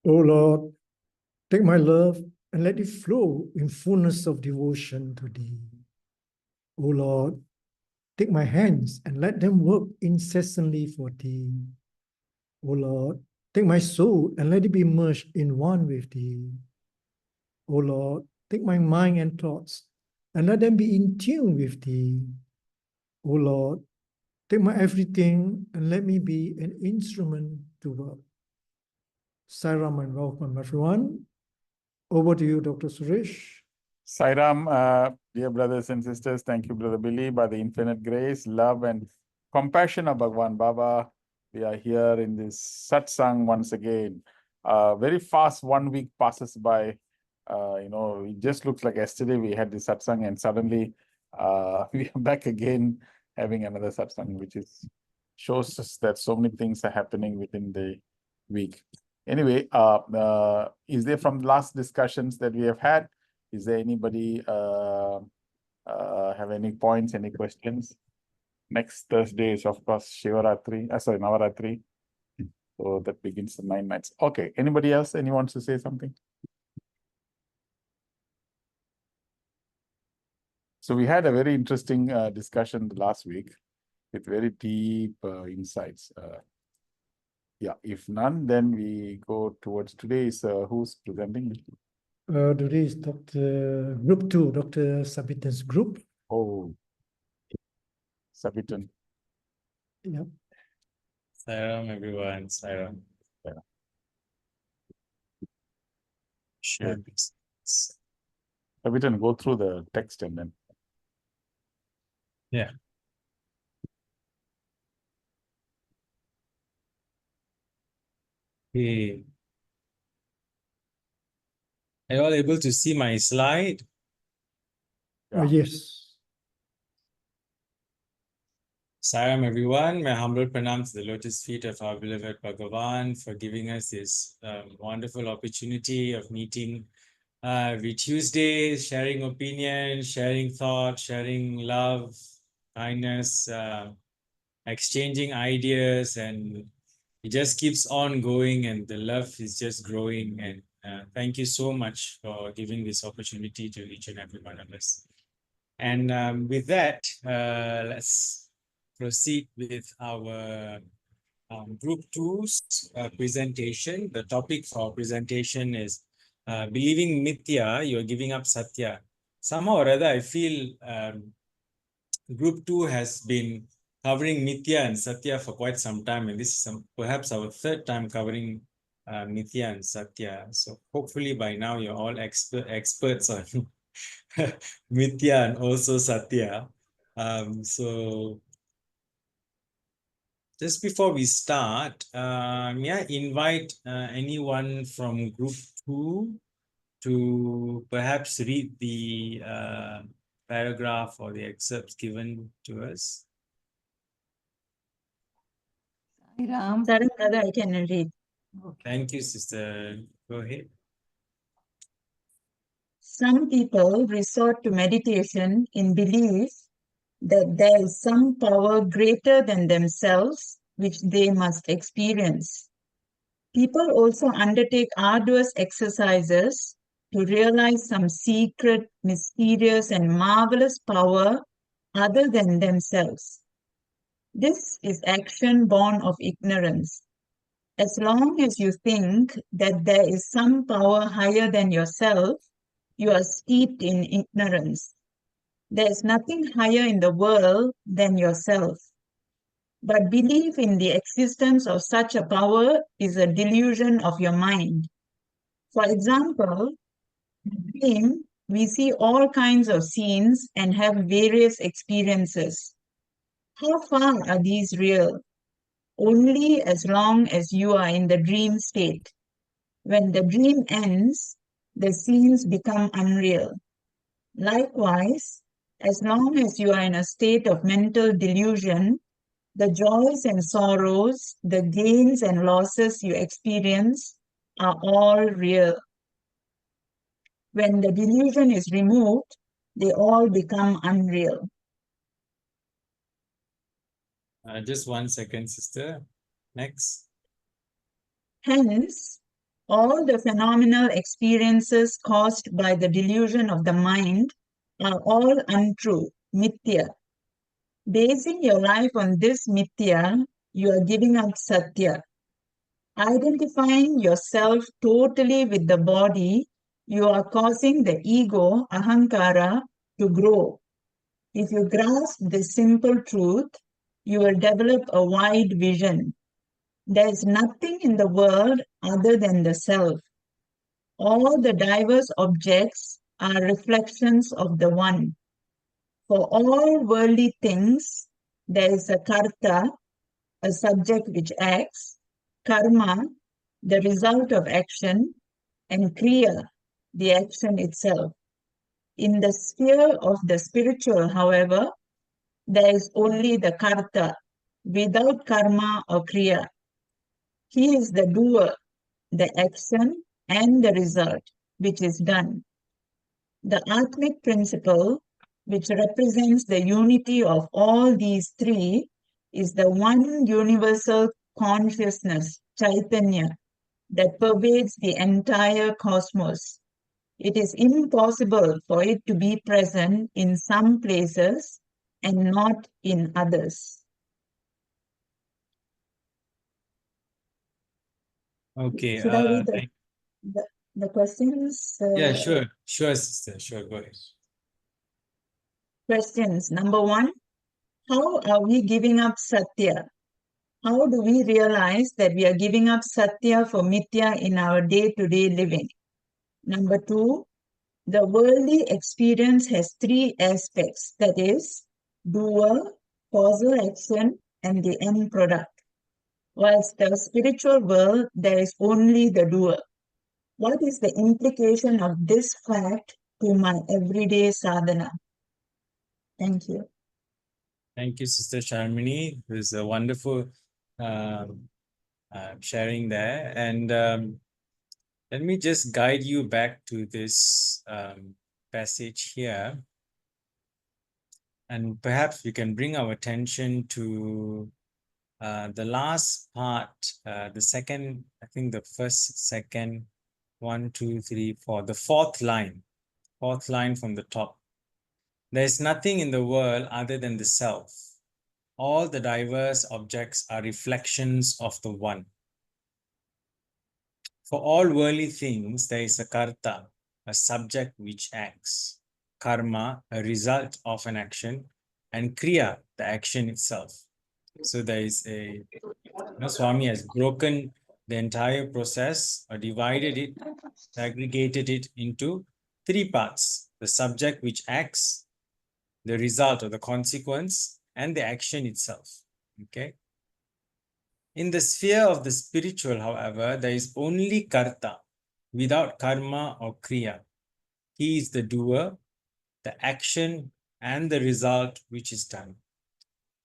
O Lord, take my love and let it flow in fullness of devotion to Thee. O Lord, take my hands and let them work incessantly for Thee. O Lord, take my soul and let it be merged in one with Thee. O Lord, take my mind and thoughts and let them be in tune with Thee. O Lord, take my everything and let me be an instrument to work. Sairam and welcome, everyone. Over to you, Dr. Suresh. Sairam, dear brothers and sisters, thank you, Brother Billy, by the infinite grace, love, and compassion of Bhagwan Baba. We are here in this Satsang once again. Very fast 1 week passes by. It just looks like yesterday we had this Satsang, and suddenly we are back again having another Satsang, which shows us that so many things are happening within the week. Anyway, is there from last discussions that we have had? Is there anybody have any points, any questions? Next Thursday is, of course, Navaratri. So that begins the 9 nights. Okay, anybody else? Anyone wants to say something? So we had a very interesting discussion last week with very deep insights. Yeah, if none, then we go towards today's who's presenting? Today is Dr. Group 2, Dr. Sabitan's group. Oh, Sabitan. Yeah. Sairam, everyone. Sairam. Yeah. Sure. Sabitan, go through the text and then. Yeah. Okay. Are you all able to see my slide? Yeah. Yes. Sairam, everyone. My humble pranams to the lotus feet of our beloved Bhagavan for giving us this wonderful opportunity of meeting every Tuesday, sharing opinion, sharing thought, sharing love, kindness, exchanging ideas, and it just keeps on going, and the love is just growing. And thank you so much for giving this opportunity to each and every one of us. And with that, let's proceed with our Group 2's presentation. The topic for presentation is believing Mithya, you're giving up Sathya. Somehow or other, I feel Group 2 has been covering Mithya and Sathya for quite some time, and this is perhaps our third time covering Mithya and Sathya. So hopefully by now you're all experts on Mithya and also Sathya. So just before we start, may I invite anyone from Group 2 to perhaps read the paragraph or the excerpts given to us? Ram. Brother, I can read. Okay. Thank you, sister. Go ahead. Some people resort to meditation in belief that there is some power greater than themselves which they must experience. People also undertake arduous exercises to realize some secret, mysterious, and marvelous power other than themselves. This is action born of ignorance. As long as you think that there is some power higher than yourself, you are steeped in ignorance. There is nothing higher in the world than yourself. But belief in the existence of such a power is a delusion of your mind. For example, in a dream, we see all kinds of scenes and have various experiences. How far are these real? Only as long as you are in the dream state. When the dream ends, the scenes become unreal. Likewise, as long as you are in a state of mental delusion, the joys and sorrows, the gains and losses you experience are all real. When the delusion is removed, they all become unreal. Just 1 second, sister. Next. Hence, All the phenomenal experiences caused by the delusion of the mind are all untrue, Mithya. Basing your life on this Mithya, you are giving up Sathya. Identifying yourself totally with the body, you are causing the ego, ahankara, to grow. If you grasp this simple truth, you will develop a wide vision. There is nothing in the world other than the self. All the diverse objects are reflections of the one. For all worldly things, there is a karta, a subject which acts, karma, the result of action, and kriya, the action itself. In the sphere of the spiritual, however, there is only the karta, without karma or kriya. He is the doer, the action, and the result, which is done. The Atmic principle, which represents the unity of all these three, is the one universal consciousness, Chaitanya, that pervades the entire cosmos. It is impossible for it to be present in some places and not in others. Okay. Should I read the questions? Yeah, sure, sister. Sure, go ahead. Questions. Number 1, how are we giving up Sathya? How do we realize that we are giving up Sathya for Mithya in our day-to-day living? Number 2, the worldly experience has 3 aspects, that is, doer, causal action, and the end product. Whilst the spiritual world, there is only the doer. What is the implication of this fact to my everyday sadhana? Thank you. Thank you, Sister Sharmini. It was a wonderful sharing there. And let me just guide you back to this passage here. And perhaps we can bring our attention to the last part, the second, I think the first, second, 1, 2, 3, 4, the fourth line from the top. There is nothing in the world other than the self. All the diverse objects are reflections of the one. For all worldly things, there is a karta, a subject which acts, karma, a result of an action, and kriya, the action itself. So there is Swami has broken the entire process or divided it, aggregated it into 3 parts: the subject which acts, the result or the consequence, and the action itself. Okay. In the sphere of the spiritual, however, there is only karta, without karma or kriya. He is the doer, the action, and the result which is done.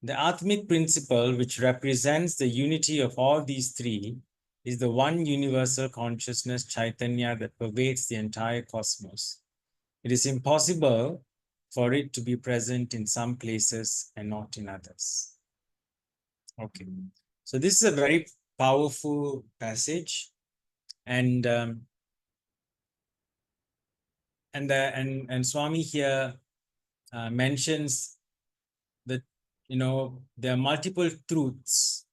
The Atmic principle, which represents the unity of all these 3, is the one universal consciousness, Chaitanya, that pervades the entire cosmos. It is impossible for it to be present in some places and not in others. Okay, so this is a very powerful passage, and Swami here mentions that there are multiple truths.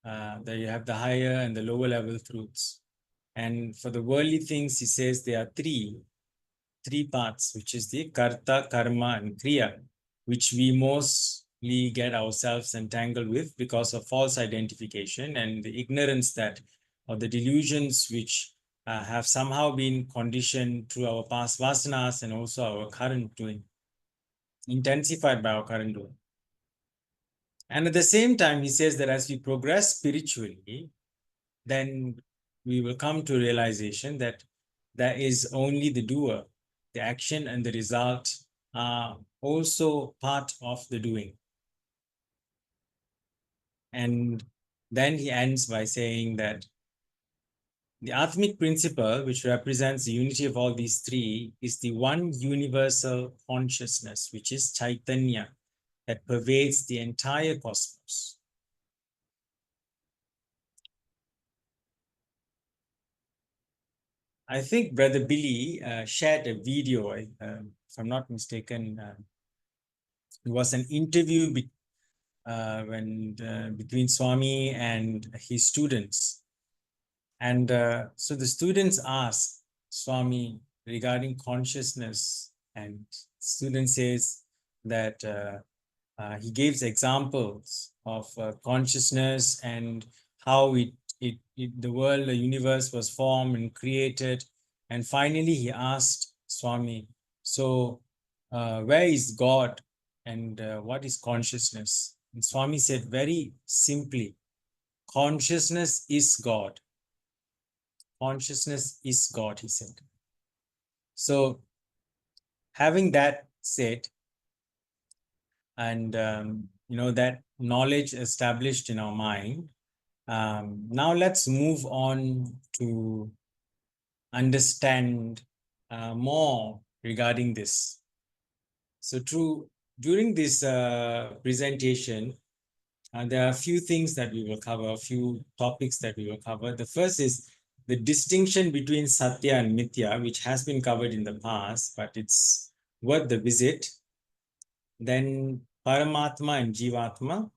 That you have the higher and the lower level truths, and for the worldly things, he says there are three parts, which is the karta, karma, and kriya, which we mostly get ourselves entangled with because of false identification and the ignorance that, or the delusions which have somehow been conditioned through our past vasanas and also our current doing, intensified by our current doing. And at the same time, he says that as we progress spiritually, then we will come to realization that there is only the doer. The action and the result are also part of the doing. And then he ends by saying that the Atmic principle, which represents the unity of all these 3, is the one universal consciousness, which is Chaitanya, that pervades the entire cosmos. I think Brother Billy shared a video, if I'm not mistaken. It was an interview between Swami and his students. And so the students asked Swami regarding consciousness, and student says that he gives examples of consciousness and how the world, the universe was formed and created. And finally, he asked Swami, so where is God and what is consciousness? And Swami said very simply, consciousness is God. Consciousness is God, he said. So, having that said, and that knowledge established in our mind, now let's move on to understand more regarding this. So, during this presentation, there are a few things that we will cover, a few topics that we will cover. The first is the distinction between Sathya and Mithya, which has been covered in the past, but it's worth the visit. Then Paramatma and Jivatma.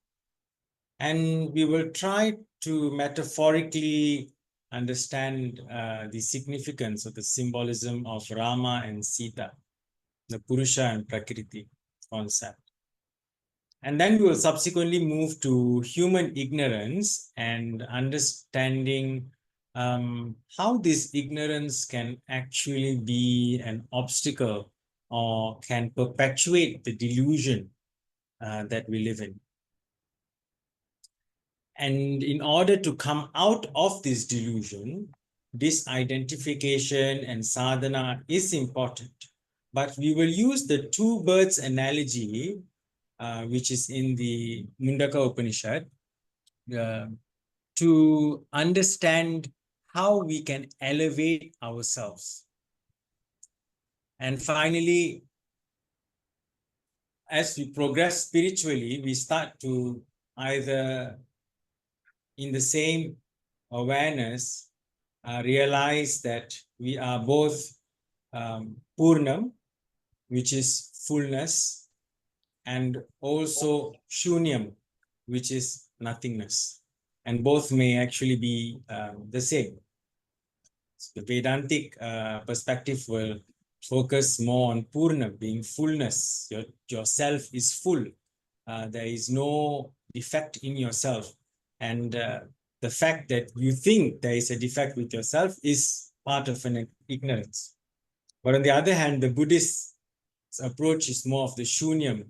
And we will try to metaphorically understand the significance of the symbolism of Rama and Sita, the Purusha and Prakriti concept. And then we will subsequently move to human ignorance and understanding how this ignorance can actually be an obstacle or can perpetuate the delusion that we live in. And in order to come out of this delusion, this identification and sadhana is important. But we will use the two birds analogy, which is in the Mundaka Upanishad, to understand how we can elevate ourselves. And finally, as we progress spiritually, we start to either in the same awareness realize that we are both Purnam, which is fullness, and also Shunyam, which is nothingness. And both may actually be the same. So the Vedantic perspective will focus more on Purna, being fullness. Yourself is full. There is no defect in yourself. And the fact that you think there is a defect with yourself is part of an ignorance. But on the other hand, the Buddhist approach is more of the Shunyam,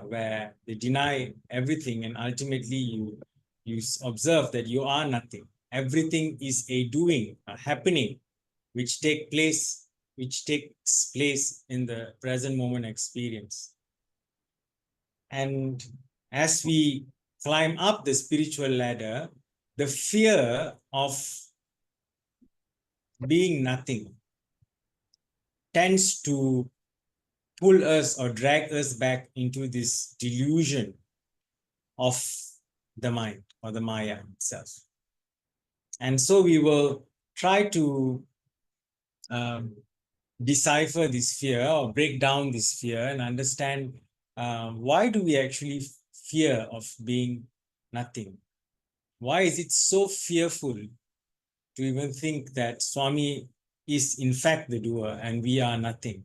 where they deny everything and ultimately you observe that you are nothing. Everything is a doing, a happening, which takes place in the present moment experience. And as we climb up the spiritual ladder, the fear of being nothing tends to pull us or drag us back into this delusion of the mind or the Maya itself. And so we will try to decipher this fear or break down this fear and understand why do we actually fear of being nothing? Why is it so fearful to even think that Swami is in fact the doer and we are nothing?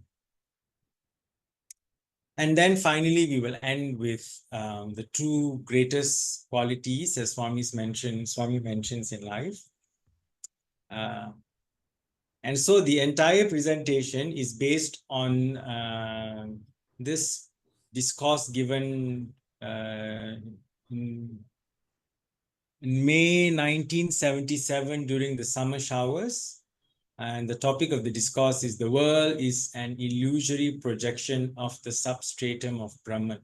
And then finally, we will end with the two greatest qualities, as Swami mentions in life. And so the entire presentation is based on this discourse given in May 1977 during the summer showers. And the topic of the discourse is the world is an illusory projection of the substratum of Brahman.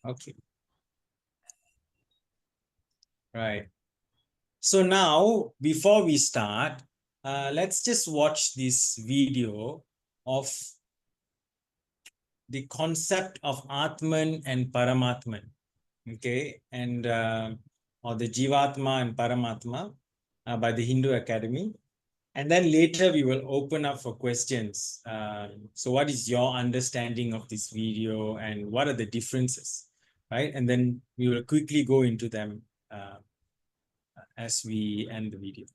Okay. Right. So now, before we start, let's just watch this video of the concept of Atman and Paramatman. Okay. And or the Jivatma and Paramatma by the Hindu Academy. And then later we will open up for questions. So what is your understanding of this video and what are the differences, right? And then we will quickly go into them as we end the video.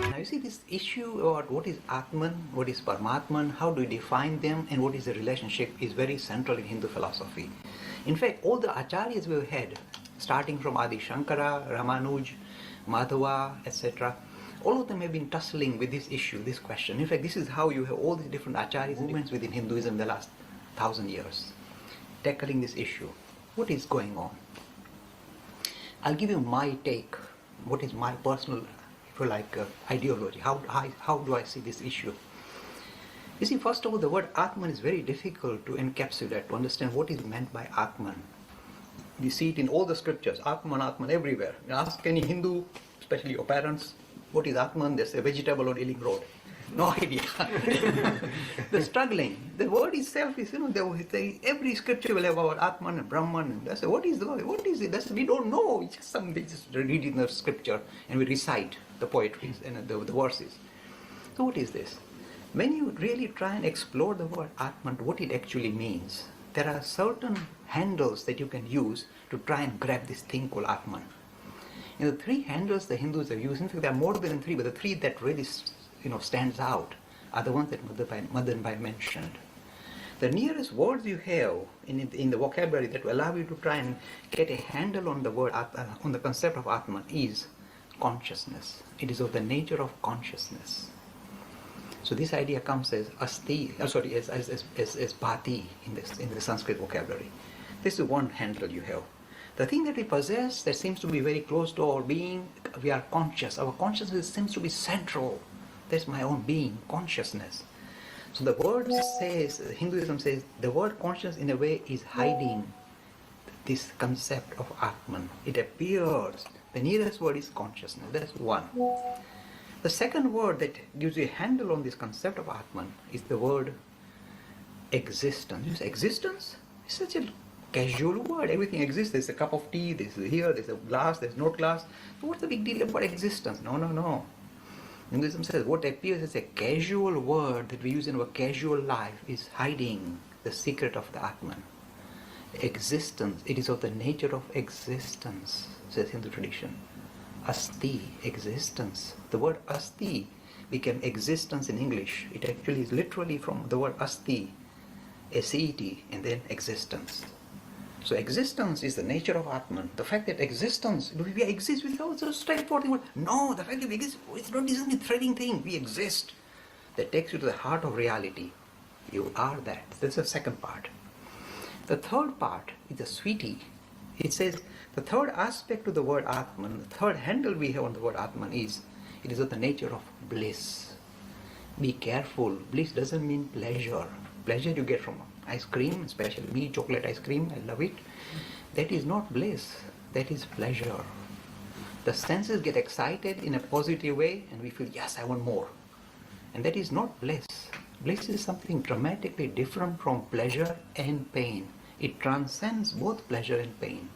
Now you see this issue about what is Atman, what is Paramatman, how do we define them, and what is the relationship is very central in Hindu philosophy. In fact, all the acharyas we've had, starting from Adi Shankara, Ramanuj, Madhava, etc., all of them have been tussling with this issue, this question. In fact, this is how you have all these different acharyas and movements within Hinduism in the last 1,000 years, tackling this issue. What is going on? I'll give you my take, what is my personal, if you like, ideology. How do I see this issue? You see, first of all, the word Atman is very difficult to encapsulate, to understand what is meant by Atman. You see it in all the scriptures, Atman, Atman, everywhere. You ask any Hindu, especially your parents, what is Atman? They say vegetable on Ealing Road. No idea. They're struggling. The word itself is, every scripture will have about Atman and Brahman. And they say, what is the word? What is it? They say, we don't know. It's just we just read in the scripture and we recite the poetries and the verses. So what is this? When you really try and explore the word Atman, what it actually means, there are certain handles that you can use to try and grab this thing called Atman. And the three handles the Hindus have used, in fact there are more than three, but the three that really stands out are the ones that Madan Bhai mentioned. The nearest words you have in the vocabulary that will allow you to try and get a handle on the word on the concept of Atman is consciousness. It is of the nature of consciousness. So this idea comes as asti, as bhati in the Sanskrit vocabulary. This is one handle you have. The thing that we possess that seems to be very close to our being, we are conscious. Our consciousness seems to be central. That's my own being, consciousness. So the word says, Hinduism says, the word consciousness in a way is hiding this concept of Atman. It appears. The nearest word is consciousness. That's one. The second word that gives you a handle on this concept of Atman is the word existence. You say, existence? It's such a casual word. Everything exists. There's a cup of tea, there's here, there's a glass, there's no glass. So what's the big deal about existence? No. Hinduism says what appears as a casual word that we use in our casual life is hiding the secret of the Atman. Existence, it is of the nature of existence, says Hindu tradition. Asti, existence. The word asti became existence in English. It actually is literally from the word asti, S-E-T, and then existence. So existence is the nature of Atman. The fact that existence, we exist without so straightforward. No, the fact that we exist, it's not a threading thing. We exist. That takes you to the heart of reality. You are that. That's the second part. The third part is the sweetie. It says the third aspect to the word Atman, the third handle we have on the word Atman is, it is of the nature of bliss. Be careful. Bliss doesn't mean pleasure. Pleasure you get from ice cream, especially me, chocolate ice cream, I love it. That is not bliss. That is pleasure. The senses get excited in a positive way and we feel, yes, I want more. And that is not bliss. Bliss is something dramatically different from pleasure and pain. It transcends both pleasure and pain.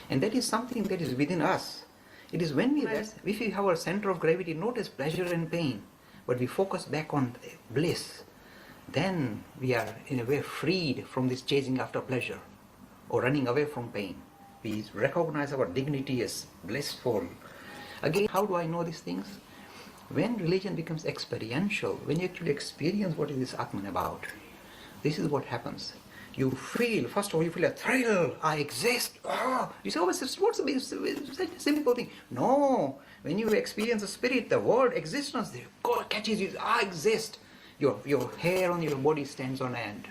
And that is something that is within us. It is when if we have our center of gravity not as pleasure and pain, but we focus back on bliss, then we are in a way freed from this chasing after pleasure or running away from pain. We recognize our dignity as blissful. Again, how do I know these things? When religion becomes experiential, when you actually experience what is this Atman about, this is what happens. You feel, first of all, you feel a thrill. I exist. Oh, you say, oh, what's such a simple thing? No. When you experience the spirit, the word existence, God catches you. I exist. Your hair on your body stands on end.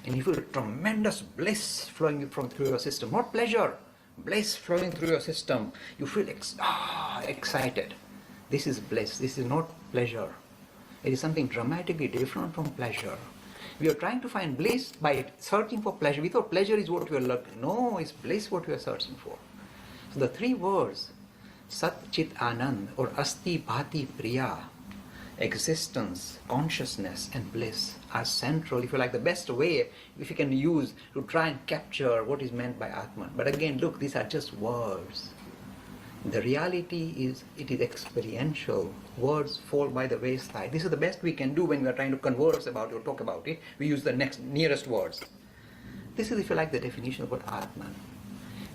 And you feel tremendous bliss flowing through your system. Not pleasure. Bliss flowing through your system. You feel excited. This is bliss. This is not pleasure. It is something dramatically different from pleasure. We are trying to find bliss by searching for pleasure. We thought pleasure is what we are looking. No, it's bliss what we are searching for. The three words, Sat Chit Anand or Asti Bhati Priya, existence, consciousness and bliss are central, if you like, the best way if you can use to try and capture what is meant by Atman. But again, look, these are just words. The reality is, it is experiential. Words fall by the wayside. This is the best we can do when we are trying to converse about it or talk about it. We use the nearest words. This is, if you like, the definition of what Atman.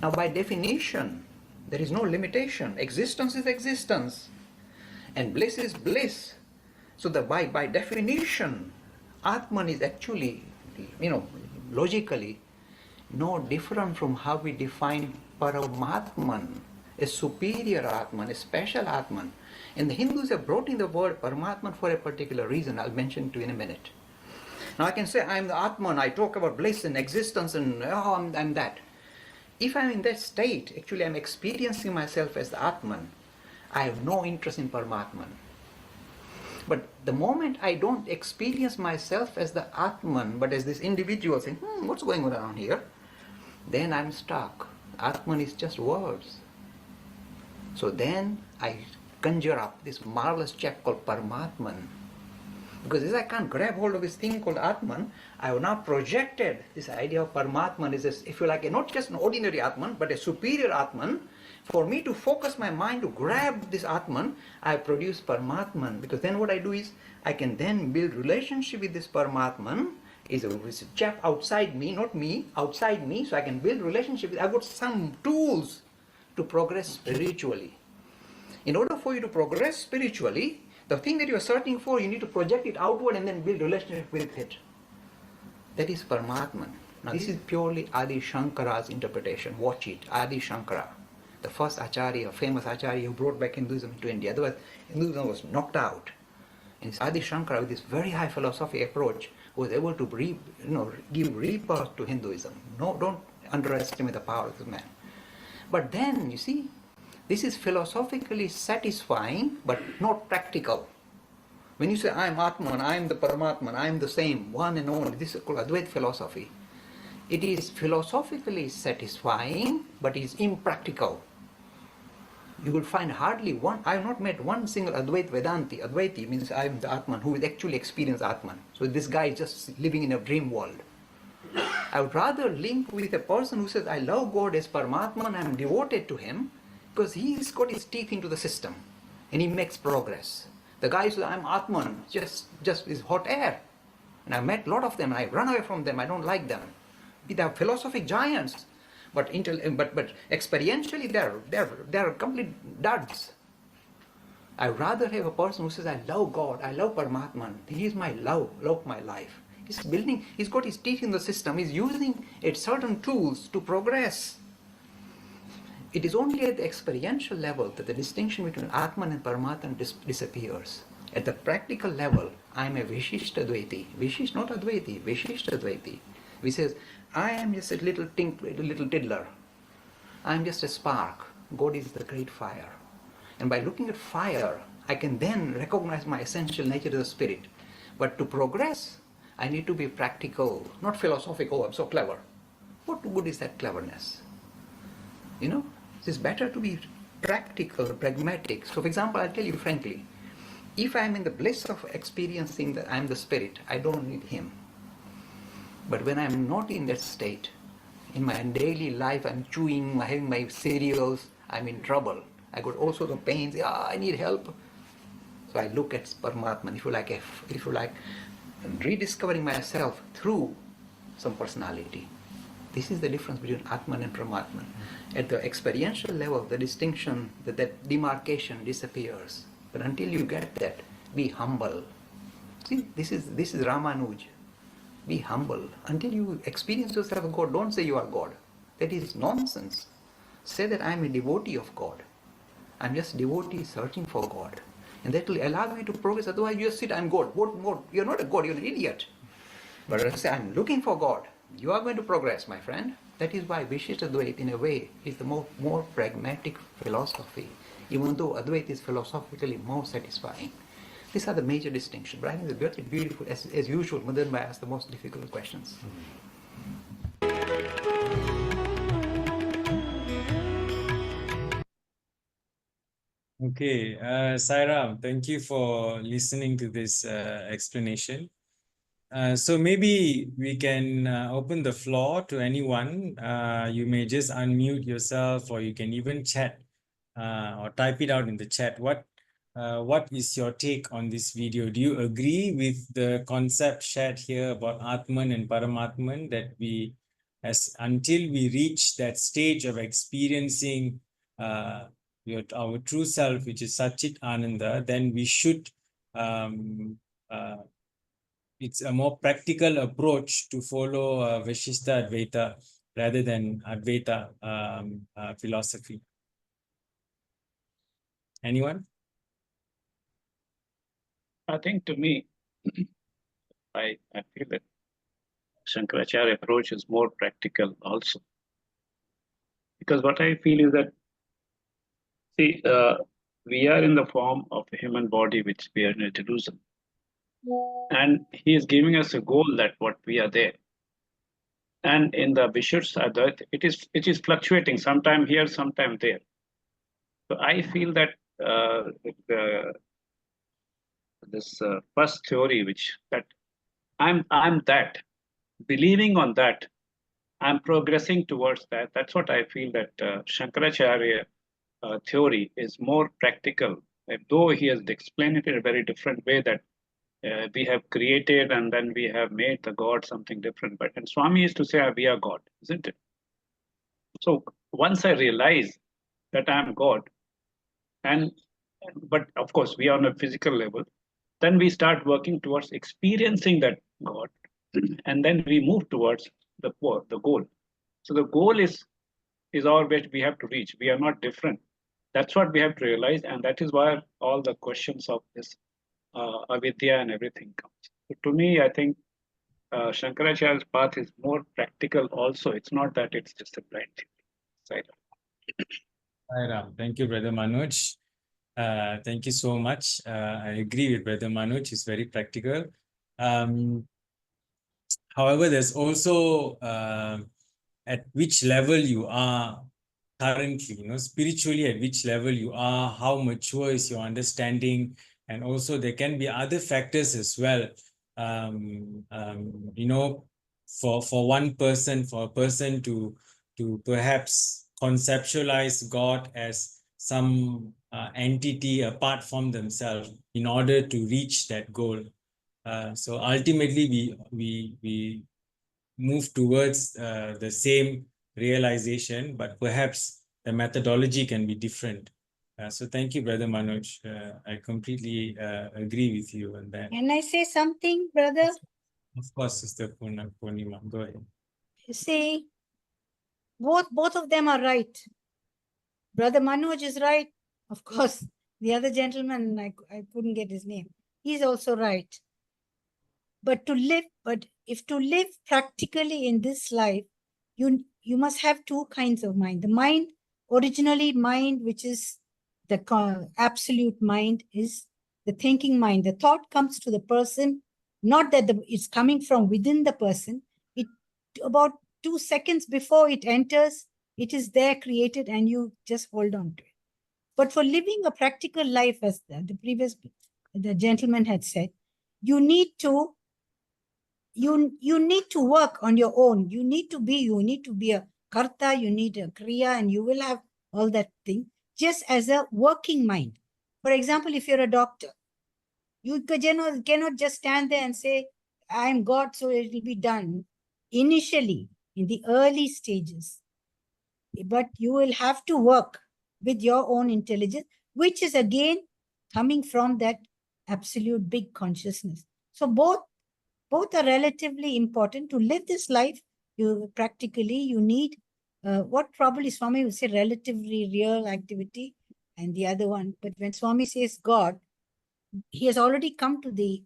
Now, by definition, there is no limitation. Existence is existence, and bliss is bliss. So, by definition, Atman is actually, logically, no different from how we define Paramatman, a superior Atman, a special Atman. And the Hindus have brought in the word Paramatman for a particular reason. I'll mention to you in a minute. Now, I can say I'm the Atman. I talk about bliss and existence, and I'm that. If I'm in that state, actually I'm experiencing myself as the Atman. I have no interest in Paramatman. But the moment I don't experience myself as the Atman, but as this individual saying, what's going on around here? Then I'm stuck. Atman is just words. So then I conjure up this marvelous chap called Paramatman. Because as I can't grab hold of this thing called Atman, I have now projected this idea of Paramatman is, if you like, not just an ordinary Atman, but a superior Atman. For me to focus my mind to grab this Atman, I produce Paramatman. Because then what I do is, I can then build relationship with this Paramatman. Is a chap outside me, not me, outside me, so I can build relationship with. I've got some tools to progress spiritually. In order for you to progress spiritually, the thing that you are searching for, you need to project it outward and then build relationship with it. That is Paramatman. Now this is purely Adi Shankara's interpretation. Watch it, Adi Shankara, the first Acharya, famous Acharya who brought back Hinduism to India. Otherwise, Hinduism was knocked out. And it's Adi Shankara with this very high philosophy approach was able to give rebirth to Hinduism. No, don't underestimate the power of this man. But then, you see, this is philosophically satisfying, but not practical. When you say, I am Atman, I am the Paramatman, I am the same, one and only, this is called Advaita philosophy. It is philosophically satisfying, but it is impractical. You will find hardly one, I have not met one single Advaita Vedanti. Advaiti means I am the Atman, who will actually experience Atman. So this guy is just living in a dream world. I would rather link with a person who says, I love God as Paramatman, I am devoted to him, because he's got his teeth into the system, and he makes progress. The guy who says, I'm Atman, just is hot air. And I've met a lot of them, and I run away from them, I don't like them. They are philosophic giants, but experientially they are complete duds. I'd rather have a person who says, I love God, I love Paramatman, he is my love of my life. He's got his teeth in the system, he's using certain tools to progress. It is only at the experiential level that the distinction between Atman and Paramatman disappears. At the practical level, I am a Vishishta Dvaiti. Vishish, not Advaiti, Vishishta Dvaiti. He says, I am just a little tiddler. I am just a spark. God is the great fire. And by looking at fire, I can then recognize my essential nature as a spirit. But to progress, I need to be practical, not philosophic. Oh, I'm so clever. What good is that cleverness? It's better to be practical, pragmatic. So, for example, I'll tell you frankly, if I'm in the bliss of experiencing that I'm the spirit, I don't need him. But when I'm not in that state, in my daily life, I'm chewing, having my cereals, I'm in trouble. I got all sorts of pains. I need help. So I look at Paramatman, if you like, rediscovering myself through some personality. This is the difference between Atman and Paramatman. At the experiential level, the distinction, that demarcation disappears. But until you get that, be humble. See, this is Ramanuj. Be humble. Until you experience yourself as God, don't say you are God. That is nonsense. Say that I am a devotee of God. I am just a devotee searching for God. And that will allow you to progress. Otherwise, you just sit, I am God. What more? You are not a God, you are an idiot. But I say, I am looking for God. You are going to progress, my friend. That is why Vishishta Advaita, in a way, is the more pragmatic philosophy, even though Advaita is philosophically more satisfying. These are the major distinctions. But I think it's very beautiful. As usual, Madan Bhai asks the most difficult questions. Okay, Sairam, thank you for listening to this explanation. So maybe we can open the floor to anyone. You may just unmute yourself, or you can even chat or type it out in the chat. What is your take on this video? Do you agree with the concept shared here about Atman and Paramatman, that until we reach that stage of experiencing our true self, which is Satchit Ananda, then we should it's a more practical approach to follow Vishishta Advaita rather than Advaita philosophy. Anyone? I think to me, I feel that Shankaracharya approach is more practical also. Because what I feel is that, see, we are in the form of a human body which we are in a delusion. And he is giving us a goal that what we are there. And in the Vishuddha, it is fluctuating, sometime here, sometime there. So I feel that this first theory, which that I'm that, believing on that, I'm progressing towards that. That's what I feel that Shankaracharya theory is more practical, though he has explained it in a very different way that we have created and then we have made the God something different. But and Swami used to say, we are God, isn't it? So once I realize that I'm God, but of course we are on a physical level, then we start working towards experiencing that God, and then we move towards the goal. So the goal is all which we have to reach. We are not different. That's what we have to realize, and that is why all the questions of this avidya and everything comes. So to me, I think Shankaracharya's path is more practical also. It's not that it's just a blind thing. Hi, Ram. Thank you, Brother Manoj. Thank you so much. I agree with Brother Manoj. It's very practical. However, there's also at which level you are currently, spiritually, at which level you are, how mature is your understanding, and also there can be other factors as well. For one person, for a person to perhaps conceptualize God as some entity apart from themselves in order to reach that goal. So ultimately, we move towards the same realization, but perhaps the methodology can be different. So thank you, Brother Manoj. I completely agree with you on that. Can I say something, brother? Of course, Sister Purnima, go ahead. You see, both of them are right. Brother Manoj is right. Of course, the other gentleman, I couldn't get his name. He's also right. But if to live practically in this life, you must have two kinds of mind. The mind, originally mind, which is the absolute mind, is the thinking mind. The thought comes to the person, not that it's coming from within the person. It about 2 seconds before it enters, it is there created, and you just hold on to it. But for living a practical life, as the gentleman had said, you need to work on your own. You need to be a karta, you need a kriya, and you will have all that thing just as a working mind. For example, if you're a doctor, you cannot just stand there and say, I'm God, so it will be done. Initially, in the early stages, but you will have to work with your own intelligence, which is again coming from that absolute big consciousness. So both are relatively important to live this life. You need what probably Swami would say relatively real activity, and the other one. But when Swami says God, he has already come to the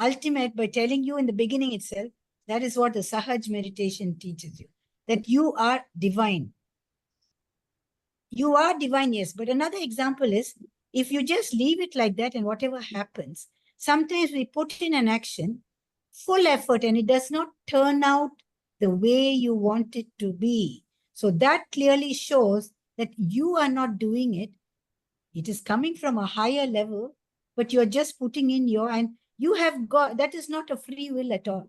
ultimate by telling you in the beginning itself. That is what the Sahaj meditation teaches you, that you are divine. You are divine, yes. But another example is, if you just leave it like that and whatever happens, sometimes we put in an action, full effort, and it does not turn out the way you want it to be. So that clearly shows that you are not doing it It is coming from a higher level, but you're just putting in your, and you have got, that is not a free will at all.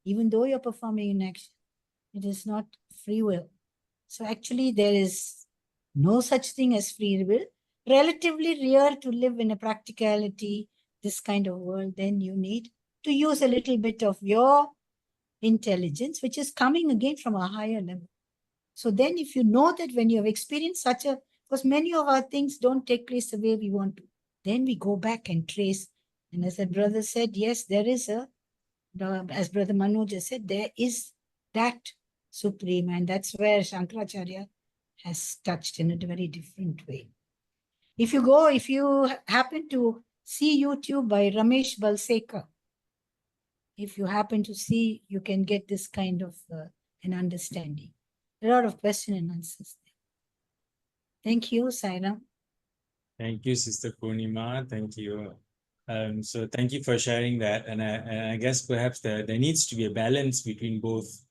Even though you're performing an action, it is not free will. So actually there is no such thing as free will. Relatively rare to live in a practicality, this kind of world, then you need to use a little bit of your intelligence, which is coming again from a higher level. So then if you know that when you have experienced such a, because many of our things don't take place the way we want to, then we go back and trace. And as the brother said, yes, there is as Brother Manoj has said, there is that supreme, and that's where Shankaracharya has touched in a very different way. If you happen to see YouTube by Ramesh Balsekar, if you happen to see, you can get this kind of an understanding. A lot of question and answers there. Thank you, Sairam. Thank you, Sister Purnima. Thank you. So thank you for sharing that. And I guess perhaps there needs to be a balance between both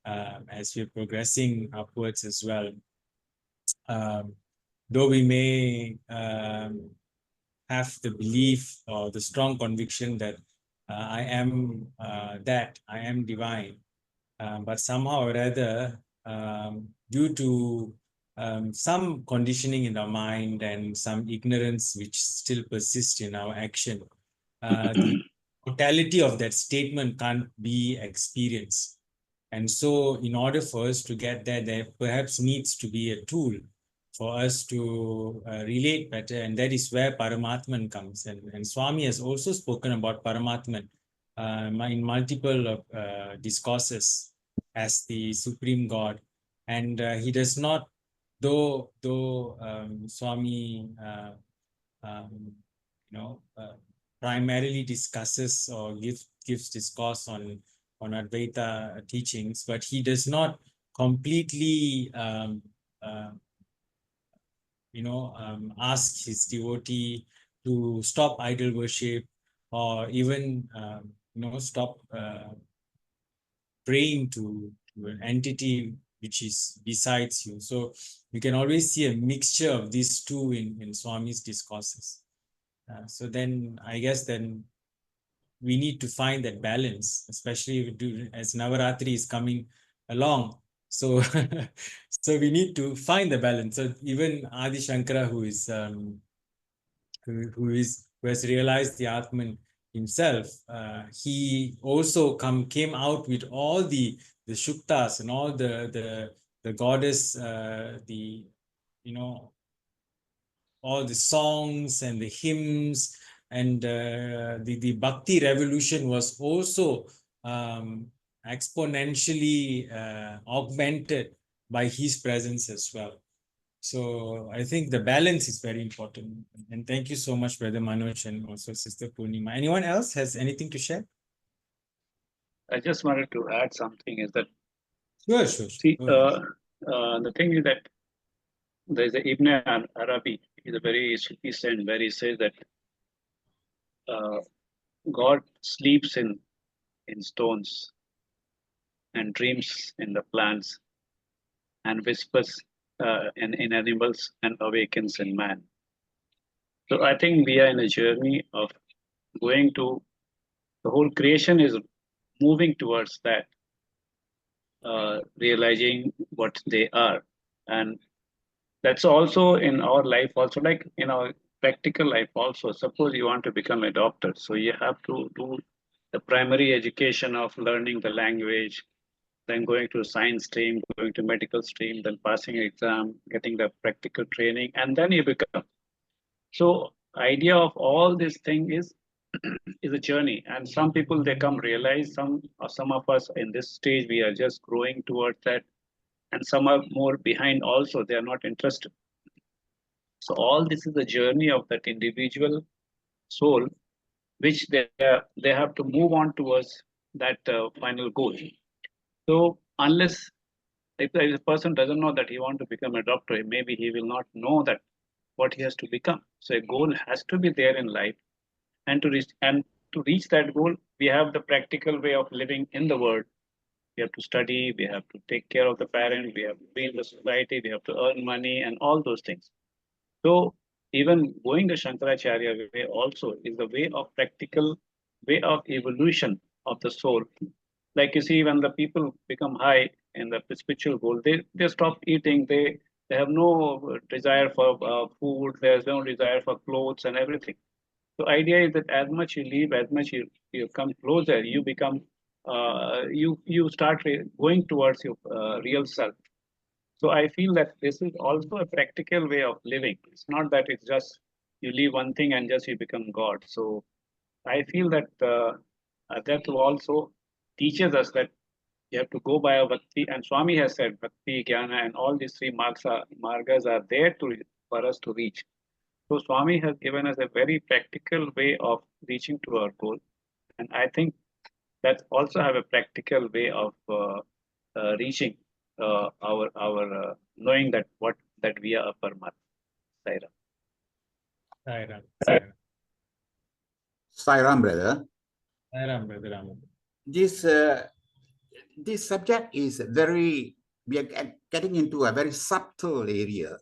as we're progressing upwards as well. Though we may have the belief or the strong conviction that I am divine, but somehow or other, due to some conditioning in our mind and some ignorance which still persists in our action, the totality of that statement can't be experienced. And so in order for us to get there perhaps needs to be a tool for us to relate better, and that is where Paramatman comes. And Swami has also spoken about Paramatman in multiple discourses as the Supreme God. And he does not, though Swami primarily discusses or gives discourse on Advaita teachings, but he does not completely ask his devotee to stop idol worship, or even stop praying to an entity which is besides you. So you can always see a mixture of these two in Swami's discourses. So then I guess then we need to find that balance, especially as Navaratri is coming along. So so we need to find the balance. So even Adi Shankara, who has realized the Atman himself, he also came out with all the Shuktas and all the goddess, all the songs and the hymns, and the Bhakti revolution was also exponentially augmented by his presence as well. So I think the balance is very important. And thank you so much, Brother Manoj, and also Sister Purnima. Anyone else has anything to share? I just wanted to add something is that, Sure. see, the thing is that there's a Ibn Arabi, he's a very Sufi saint, where he says that God sleeps in stones and dreams in the plants and whispers in animals and awakens in man. So I think we are in a journey of going to, the whole creation is moving towards that, realizing what they are. And that's also in our life, also like in our practical life also. Suppose you want to become a doctor, so you have to do the primary education of learning the language, then going to science stream, going to medical stream, then passing exam, getting the practical training, and then you become. So idea of all this thing is is a journey, and some people they come realize, some of us in this stage we are just growing towards that, and some are more behind also, they are not interested. So all this is the journey of that individual soul, which they have to move on towards that final goal. So unless if a person doesn't know that he wants to become a doctor, maybe he will not know that what he has to become. So a goal has to be there in life, and to reach that goal, we have the practical way of living in the world. We have to study, we have to take care of the parent, we have to be in the society, we have to earn money, and all those things. So even going the Shankaracharya way also is the way of practical way of evolution of the soul. Like you see, when the people become high in the spiritual goal, they stop eating. They have no desire for food. There's no desire for clothes and everything. So idea is that as much you live, as much you come closer, you become you start going towards your real self. So I feel that this is also a practical way of living. It's not that it's just you leave one thing and just you become God. So I feel that that also teaches us that you have to go by a bhakti. And Swami has said bhakti, jnana, and all these three margas are there for us to reach. So Swami has given us a very practical way of reaching to our goal, and I think that also have a practical way of reaching our knowing that what that we are a Paramatma. Saira. Sairam, Sairam, Sairam, brother. Sairam, Brother Raman. This subject is we are getting into a very subtle area,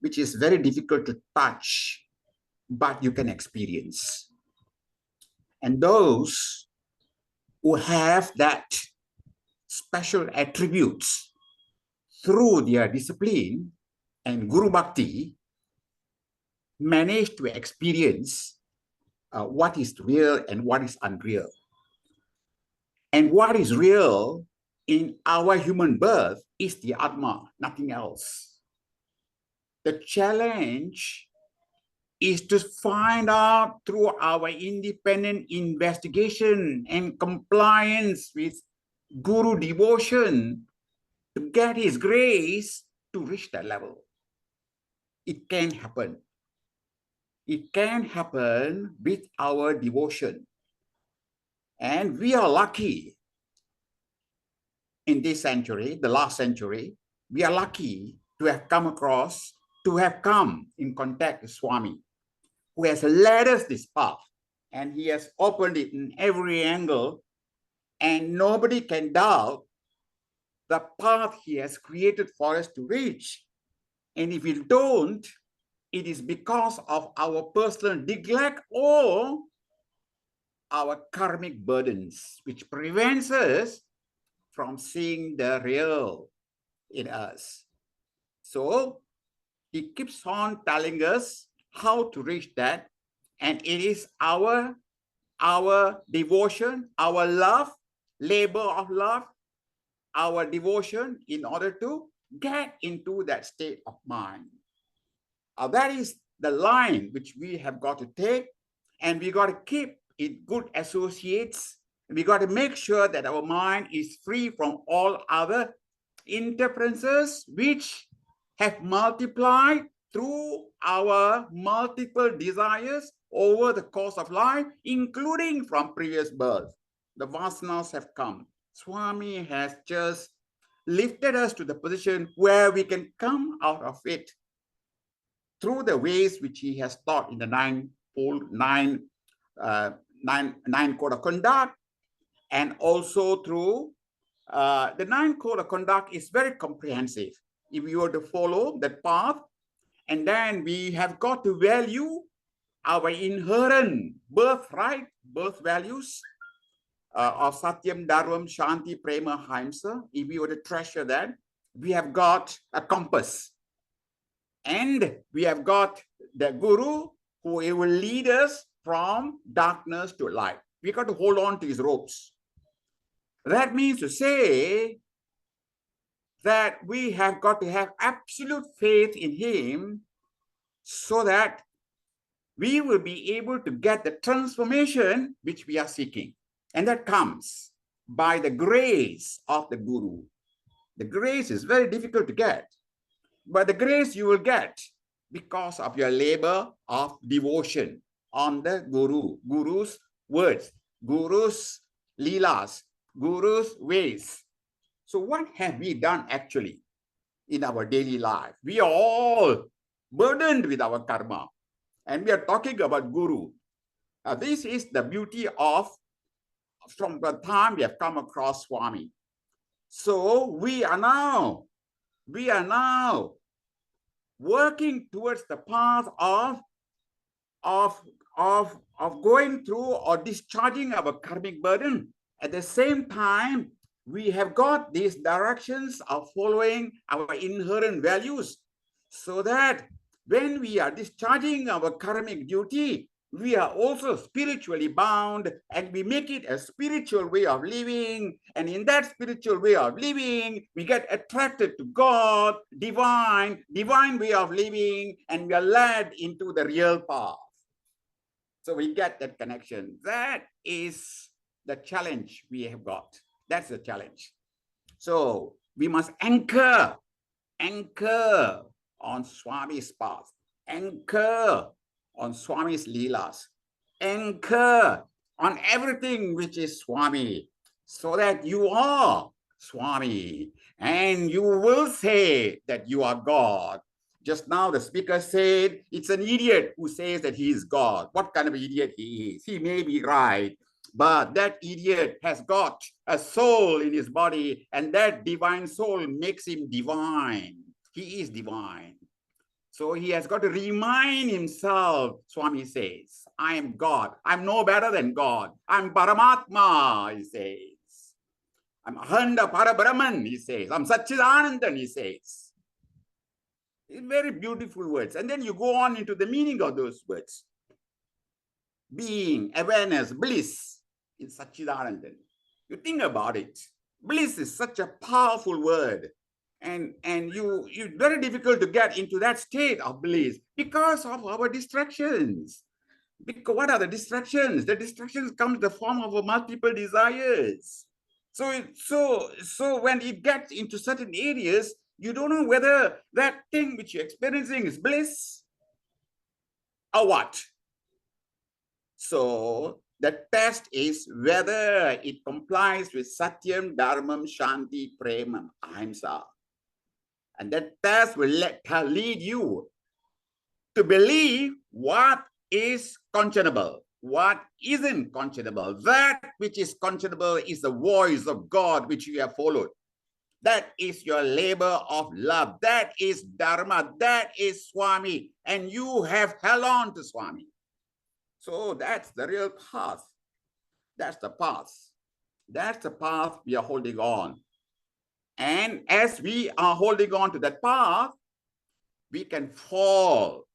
which is very difficult to touch, but you can experience. And those who have that special attributes through their discipline and Guru Bhakti manage to experience what is real and what is unreal. And what is real in our human birth is the Atma, nothing else. The challenge is to find out through our independent investigation and compliance with Guru devotion to get his grace to reach that level. It can happen. It can happen with our devotion. And we are lucky in this century, the last century, we are lucky to have come in contact with Swami, who has led us this path, and he has opened it in every angle, and nobody can doubt the path he has created for us to reach. And if we don't, it is because of our personal neglect or our karmic burdens, which prevents us from seeing the real in us. So he keeps on telling us how to reach that. And it is our devotion, our love, labor of love, our devotion in order to get into that state of mind. That is the line which we have got to take, and we got to keep it good associates. We got to make sure that our mind is free from all other interferences which have multiplied through our multiple desires over the course of life, including from previous birth. The vasanas have come. Swami has just lifted us to the position where we can come out of it through the ways which he has taught in the nine code of conduct, and also through the 9 code of conduct is very comprehensive. If you were to follow that path, and then we have got to value our inherent birth values of Satyam, Dharmam, Shanti, Prema, Ahimsa. If we were to treasure that, we have got a compass. And we have got the Guru who will lead us from darkness to light. We got to hold on to his ropes. That means to say that we have got to have absolute faith in him so that we will be able to get the transformation which we are seeking. And that comes by the grace of the Guru. The grace is very difficult to get, but the grace you will get because of your labor of devotion on the Guru, Guru's words, Guru's leelas, Guru's ways. So what have we done actually in our daily life? We are all burdened with our karma, and we are talking about Guru. This is the beauty of from the time we have come across Swami. So we are now working towards the path of going through or discharging our karmic burden. At the same time, we have got these directions of following our inherent values, so that when we are discharging our karmic duty, we are also spiritually bound, and we make it a spiritual way of living. And in that spiritual way of living, we get attracted to God, divine way of living, and we are led into the real path. So we get that connection. That is the challenge we have got. That's the challenge. So we must anchor on Swami's path, anchor on Swami's Leelas, anchor on everything which is Swami, so that you are Swami, and you will say that you are God. Just now the speaker said it's an idiot who says that he is God. What kind of idiot he is? He may be right, but that idiot has got a soul in his body, and that divine soul makes him divine. He is divine. So he has got to remind himself, Swami says, I am God. I'm no better than God. I'm Paramatma, he says. I'm Ahanda Parabrahman, he says. I'm Satchidanandan, he says. Very beautiful words. And then you go on into the meaning of those words. Being, awareness, bliss in Satchidanandan. You think about it. Bliss is such a powerful word. And you very difficult to get into that state of bliss because of our distractions. Because what are the distractions? The distractions come in the form of multiple desires. So when it gets into certain areas, you don't know whether that thing which you're experiencing is bliss or what. So the test is whether it complies with Satyam, Dharmam, Shanti, Premam, Ahimsa. And that test will lead you to believe what is conscionable, what isn't conscionable. That which is conscionable is the voice of God which you have followed. That is your labor of love. That is Dharma. That is Swami. And you have held on to Swami. So that's the real path. That's the path. That's the path we are holding on. And as we are holding on to that path, we can fall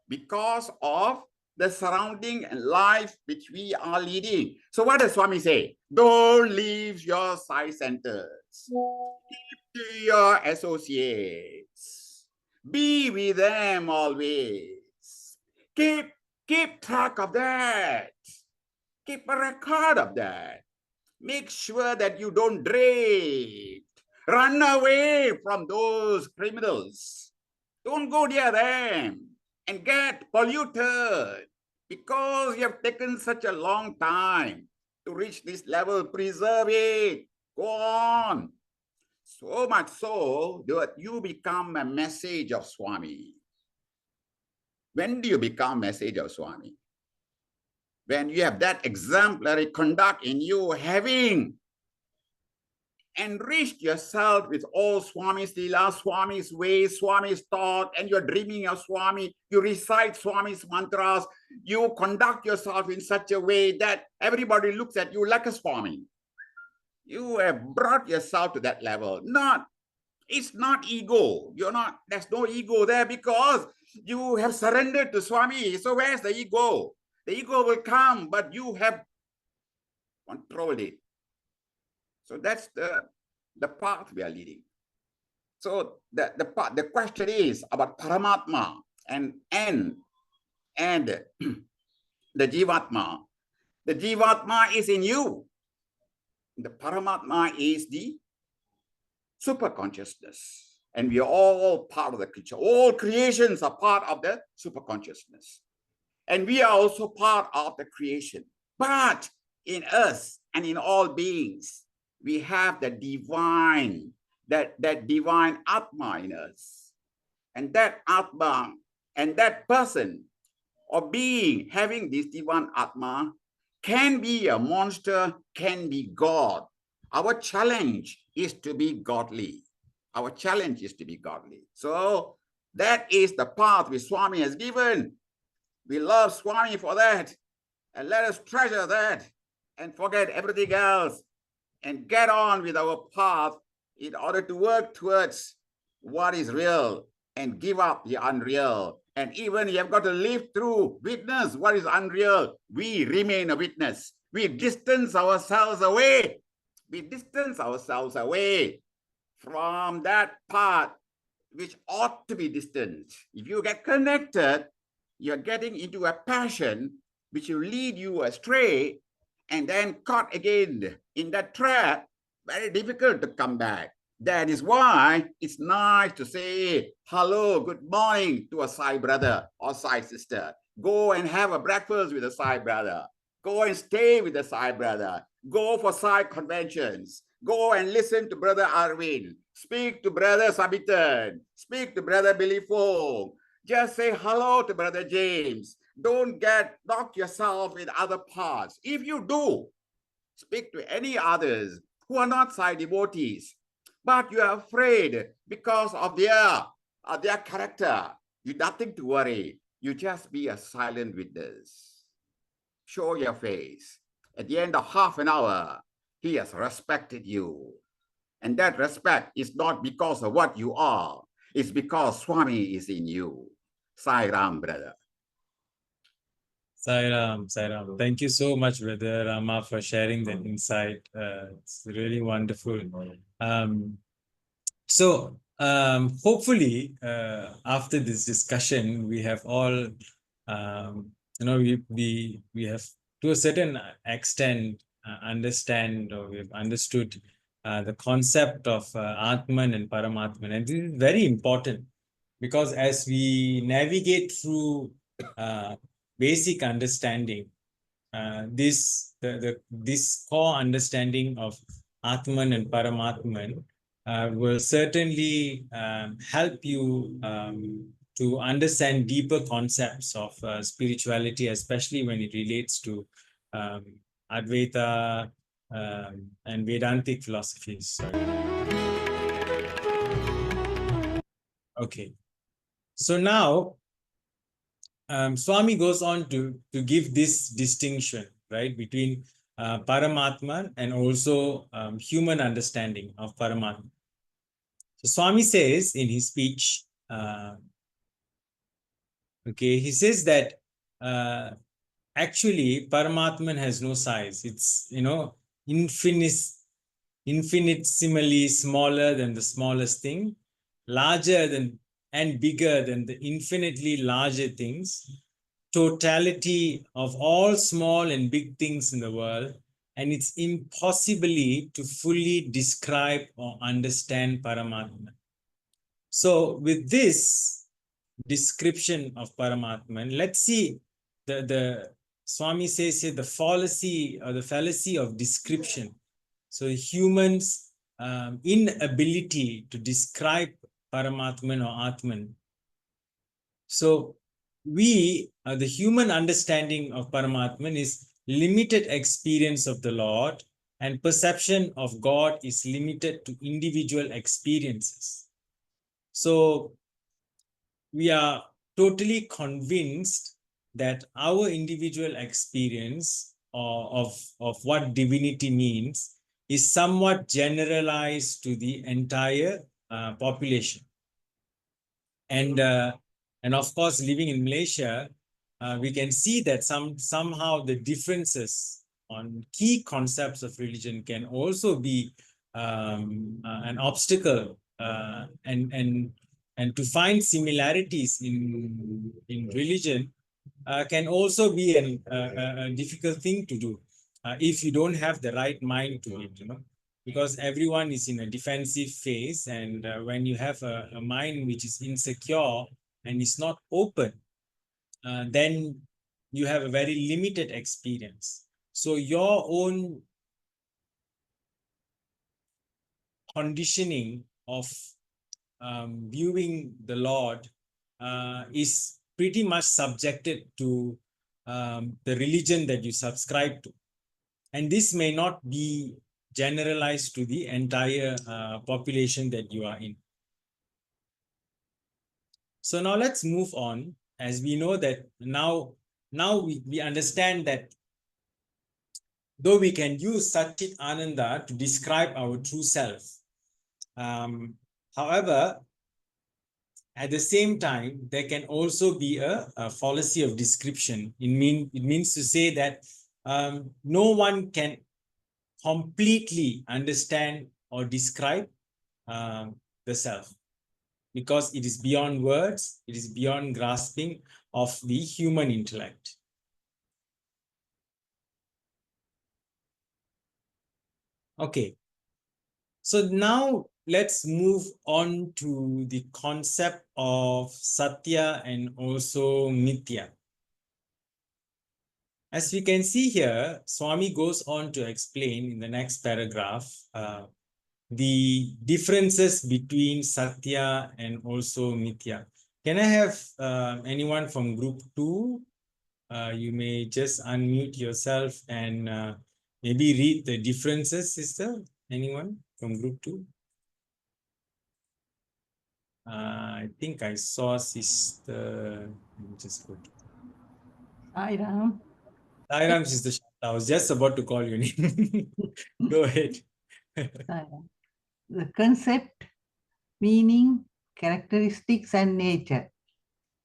because of the surrounding and life which we are leading. So what does Swami say? Don't leave your side centers. Keep to your associates. Be with them always. Keep track of that. Keep a record of that. Make sure that you don't drift. Run away from those criminals. Don't go near them and get polluted because you have taken such a long time to reach this level. Preserve it. Go on. So much so that you become a message of Swami. When do you become a message of Swami? When you have that exemplary conduct in you, having enriched yourself with all Swami's Leela, Swami's ways, Swami's thought, and you're dreaming of Swami, you recite Swami's mantras, you conduct yourself in such a way that everybody looks at you like a Swami. You have brought yourself to that level. It's not ego. There's no ego there because you have surrendered to Swami. So where's the ego? The ego will come, but you have controlled it. So that's the path we are leading. So the question is about Paramatma and the Jivatma. The Jivatma is in you. The Paramatma is the super consciousness. And we are all part of the creature. All creations are part of the super consciousness. And we are also part of the creation. But in us and in all beings, we have the divine, that divine Atma in us. And that Atma and that person or being having this divine Atma can be a monster, can be God. Our challenge is to be godly. Our challenge is to be godly. So That is the path which Swami has given. We love Swami for that. And let us treasure that and forget everything else and get on with our path in order to work towards what is real and give up the unreal. And even you have got to live through, witness what is unreal. We remain a witness. We distance ourselves away. We distance ourselves away from that path which ought to be distant. If you get connected, you're getting into a passion which will lead you astray and then caught again in that trap, very difficult to come back. That is why it's nice to say hello, good morning to a Sai brother or Sai sister. Go and have a breakfast with a Sai brother. Go and stay with a Sai brother. Go for Sai conventions. Go and listen to Brother Arvind. Speak to Brother Sabitan. Speak to Brother Billy Fong. Just say hello to Brother James. Don't knock yourself in other parts. If you do, speak to any others who are not Sai devotees, but you are afraid because of their character. You nothing to worry. You just be a silent witness. Show your face. At the end of half an hour, he has respected you. And that respect is not because of what you are. It's because Swami is in you. Sai Ram, brother. Sai Ram, Sai Ram. Thank you so much, Brother Rama, for sharing that insight. It's really wonderful. Hopefully, after this discussion, we have all, we have to a certain extent understand, or we have understood the concept of Atman and Paramatman. And this is very important because as we navigate through basic understanding, this core understanding of Atman and Paramatman will certainly help you to understand deeper concepts of spirituality, especially when it relates to Advaita and Vedantic philosophies. Sorry. Okay. So now, Swami goes on to give this distinction, right, between Paramatma and also human understanding of Paramatma. So Swami says in his speech, he says that actually Paramatman has no size. It's, infinitesimally smaller than the smallest thing, larger than and bigger than the infinitely larger things, totality of all small and big things in the world, and it's impossibly to fully describe or understand Paramatman. So with this description of Paramatman, let's see the Swami says here the fallacy of description. So humans' inability to describe Paramatman or Atman. So the human understanding of Paramatman is limited experience of the Lord, and perception of God is limited to individual experiences. So we are totally convinced that our individual experience of what divinity means is somewhat generalized to the entire population. And of course, living in Malaysia, we can see that somehow the differences on key concepts of religion can also be an obstacle, and to find similarities in religion can also be a difficult thing to do if you don't have the right mind to it, because everyone is in a defensive phase, and when you have a mind which is insecure and is not open, then you have a very limited experience. So your own conditioning of viewing the Lord is pretty much subjected to the religion that you subscribe to. And this may not be generalized to the entire population that you are in. So now let's move on, as we know that now we understand that though we can use Satchit Ananda to describe our true self, however, at the same time, there can also be a fallacy of description. It means to say that no one can completely understand or describe the self, because it is beyond words, it is beyond grasping of the human intellect. Okay, so now let's move on to the concept of Sathya and also Mithya. As we can see here, Swami goes on to explain in the next paragraph the differences between Sathya and also Mithya. Can I have anyone from group 2? You may just unmute yourself and maybe read the differences, sister. Anyone from group 2? I think I saw sister. Let me just go to Sairam. Sairam, sister Shanta. I was just about to call your name. Go ahead. Sairam. The concept, meaning, characteristics, and nature.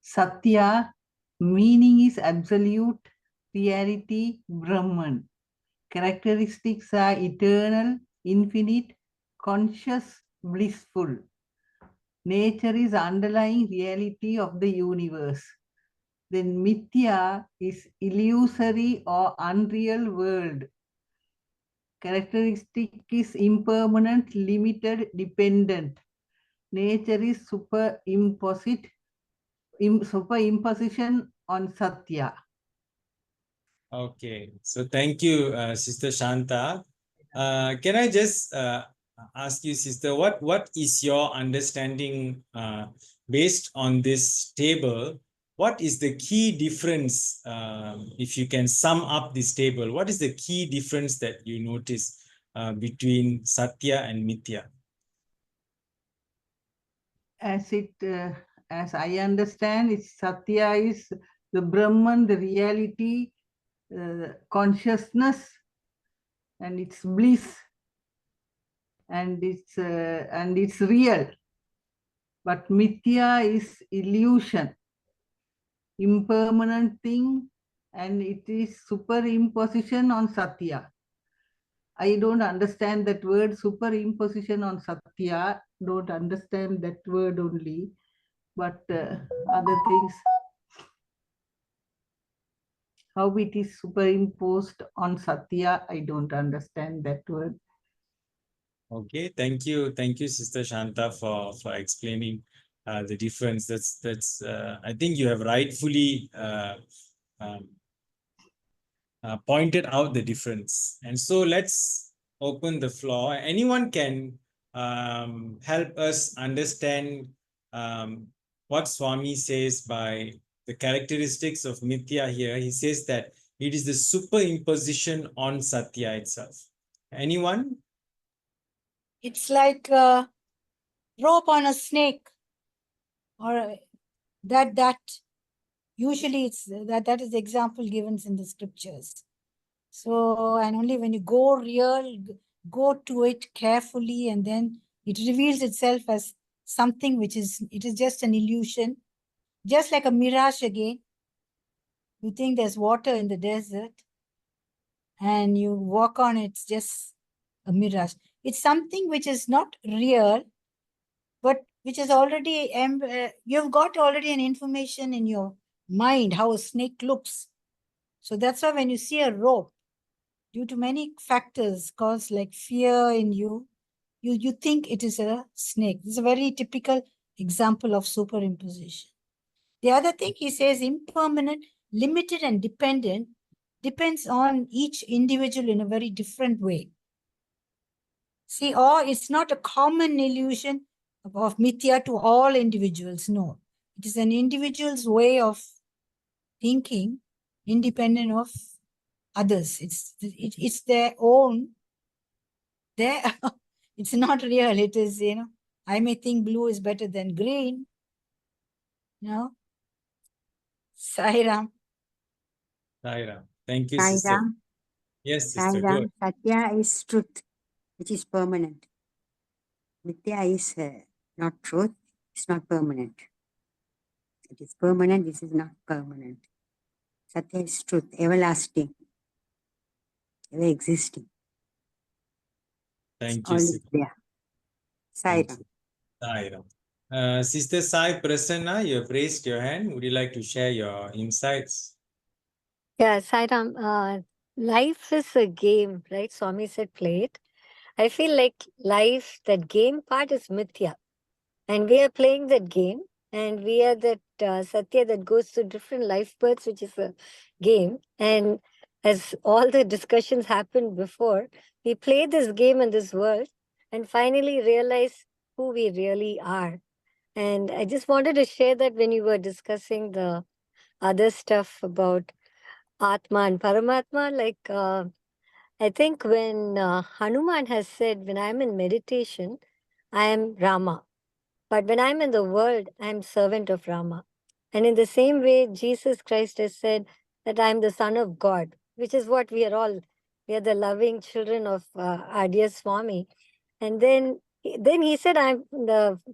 Satya, meaning is absolute, reality, Brahman. Characteristics are eternal, infinite, conscious, blissful. Nature is underlying reality of the universe. Then Mithya is illusory or unreal world. Characteristic is impermanent, limited, dependent. Nature is superimposition on Satya. Okay, so thank you, Sister Shanta. Can I just ask you, Sister, what is your understanding based on this table? What is the key difference, if you can sum up this table, what is the key difference that you notice between Satya and Mithya? As I understand, Satya is the Brahman, the reality, consciousness, and it's bliss, and it's real. But Mithya is illusion, impermanent thing, and it is superimposition on Satya. I don't understand that word, superimposition on Satya. Don't understand that word only, but other things, how it is superimposed on Satya, I don't understand that word. Okay, thank you, Sister Shanta, for explaining the difference. That's I think you have rightfully pointed out the difference. And so let's open the floor. Anyone can help us understand what Swami says by the characteristics of Mithya here. He says that it is the superimposition on Satya itself. Anyone? It's like a rope on a snake, or that usually it's that is the example given in the scriptures. So, and only when you go real, go to it carefully, and then it reveals itself as something which is, it is just an illusion, just like a mirage again. You think there's water in the desert and you walk on, it's just a mirage. It's something which is not real, but which is already, you've got already an information in your mind how a snake looks. So that's why when you see a rope, due to many factors cause like fear in you, you think it is a snake. This is a very typical example of superimposition. The other thing he says, impermanent, limited and dependent, depends on each individual in a very different way. See, or it's not a common illusion of Mithya to all individuals. No, it is an individual's way of thinking independent of others. It's their own. It's not real. It is, I may think blue is better than green. No? Sairam. Saira. Thank you, sister. Sairam, Yes, sister. Go ahead. Sairam, Satya is truth, which is permanent. Mithya is not truth, it's not permanent. It is permanent, this is not permanent. Satya is truth, everlasting, ever existing. Thank All you, is sister. there. Thank Sairam. you. Saira. Sister Sai Prasanna, you have raised your hand. Would you like to share your insights? Yeah, Sairam, life is a game, right? Swami said play it. I feel like life, that game part is Mithya. And we are playing that game. And we are that Sathya that goes through different life births, which is a game. And as all the discussions happened before, we play this game in this world and finally realize who we really are. And I just wanted to share that when you were discussing the other stuff about Atma and Paramatma, like I think when Hanuman has said, when I'm in meditation, I am Rama. But when I'm in the world, I'm servant of Rama. And in the same way, Jesus Christ has said that I'm the Son of God, which is what we are all. We are the loving children of our dear Swami. And then he said,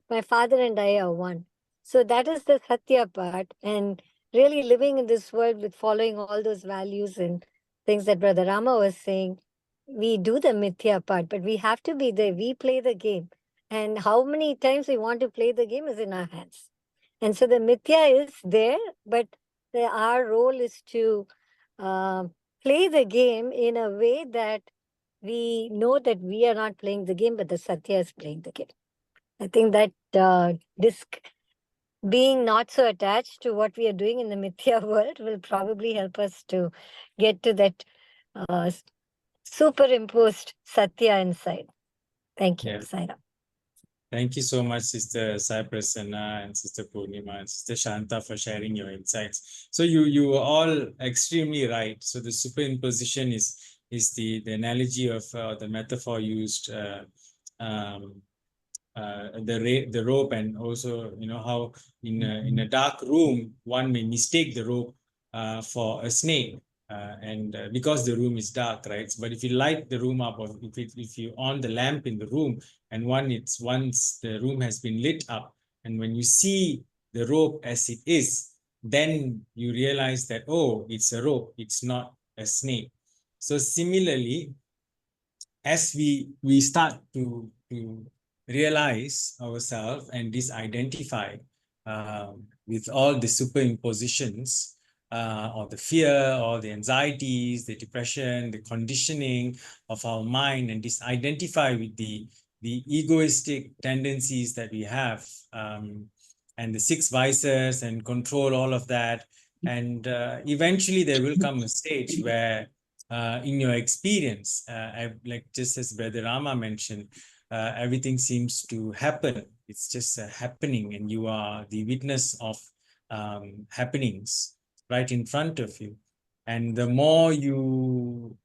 my father and I are one. So that is the Satya part. And really living in this world with following all those values and things that Brother Rama was saying, we do the Mithya part, but we have to be there. We play the game. And how many times we want to play the game is in our hands. And so the Mithya is there, but our role is to play the game in a way that we know that we are not playing the game, but the Satya is playing the game. I think that being not so attached to what we are doing in the Mithya world will probably help us to get to that superimposed Satya inside. Thank you, Yeah. Saira. Thank you so much, Sister Sai Prasanna and Sister Purnima and Sister Shanta for sharing your insights. So you were all extremely right. So the superimposition is the analogy of the metaphor used, the rope, and also how in a dark room one may mistake the rope for a snake. And because the room is dark, right? But if you light the room up, or if you on the lamp in the room, and once the room has been lit up, and when you see the rope as it is, then you realize that, oh, it's a rope, it's not a snake. So similarly, as we start to realize ourselves and disidentify with all the superimpositions, or the fear, or the anxieties, the depression, the conditioning of our mind, and disidentify with the egoistic tendencies that we have, and the 6 vices, and control all of that. And eventually there will come a stage where in your experience, like just as Brother Rama mentioned, everything seems to happen. It's just happening, and you are the witness of happenings right in front of you. And the more you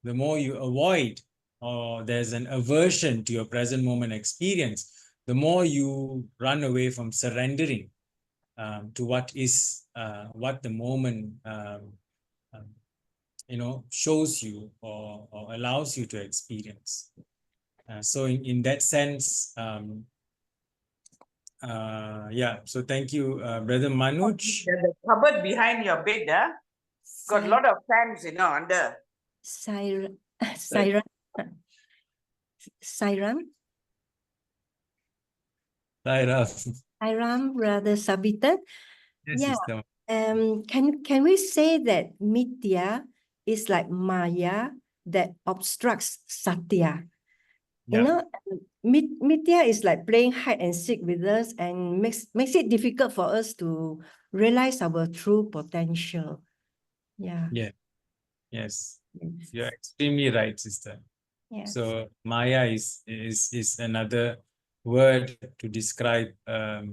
avoid, or there's an aversion to your present moment experience, the more you run away from surrendering to what is, what the moment shows you, or allows you to experience. So in that sense, so thank you, Brother Manuj. The cupboard behind your bed, got a lot of fans, under. Sairam. Brother Sabitan. Yes, yeah. Can we say that Mithya is like Maya that obstructs Satya? Yeah. Mithya is like playing hide and seek with us, and makes it difficult for us to realize our true potential. Yeah. Yes. You're extremely right, sister. Yes. So Maya is another word to describe a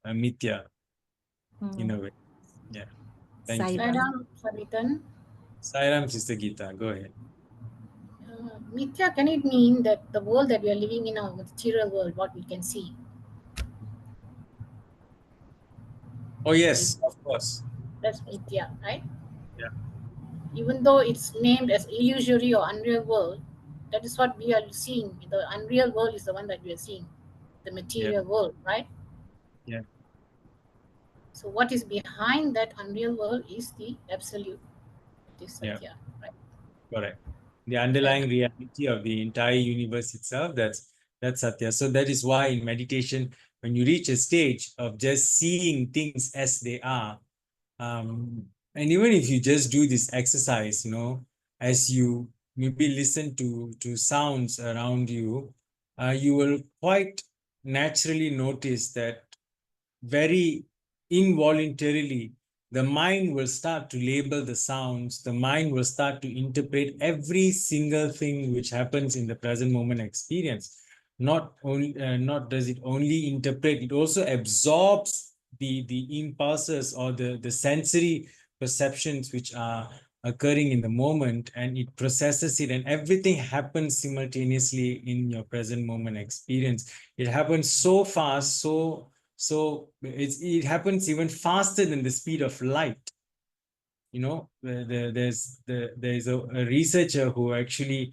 Mithya in a way. Yeah. Thank you. Sairam, Sabitan. Sairam, Sister Geeta, go ahead. Mithya, can it mean that the world that we are living in, our material world, what we can see? Oh, yes, of course. That's Mithya, right? Yeah. Even though it's named as illusory or unreal world, that is what we are seeing. The unreal world is the one that we are seeing, the material world, right? Yeah. So what is behind that unreal world is the absolute, it is Yeah. Sathya, right? Correct. The underlying reality of the entire universe itself, that's Satya. So that is why in meditation, when you reach a stage of just seeing things as they are, and even if you just do this exercise, as you maybe listen to sounds around you, you will quite naturally notice that very involuntarily, the mind will start to label the sounds, the mind will start to interpret every single thing which happens in the present moment experience. Not does it only interpret, it also absorbs the impulses or the sensory perceptions which are occurring in the moment, and it processes it, and everything happens simultaneously in your present moment experience. It happens so fast, so it happens even faster than the speed of light. There's a researcher who actually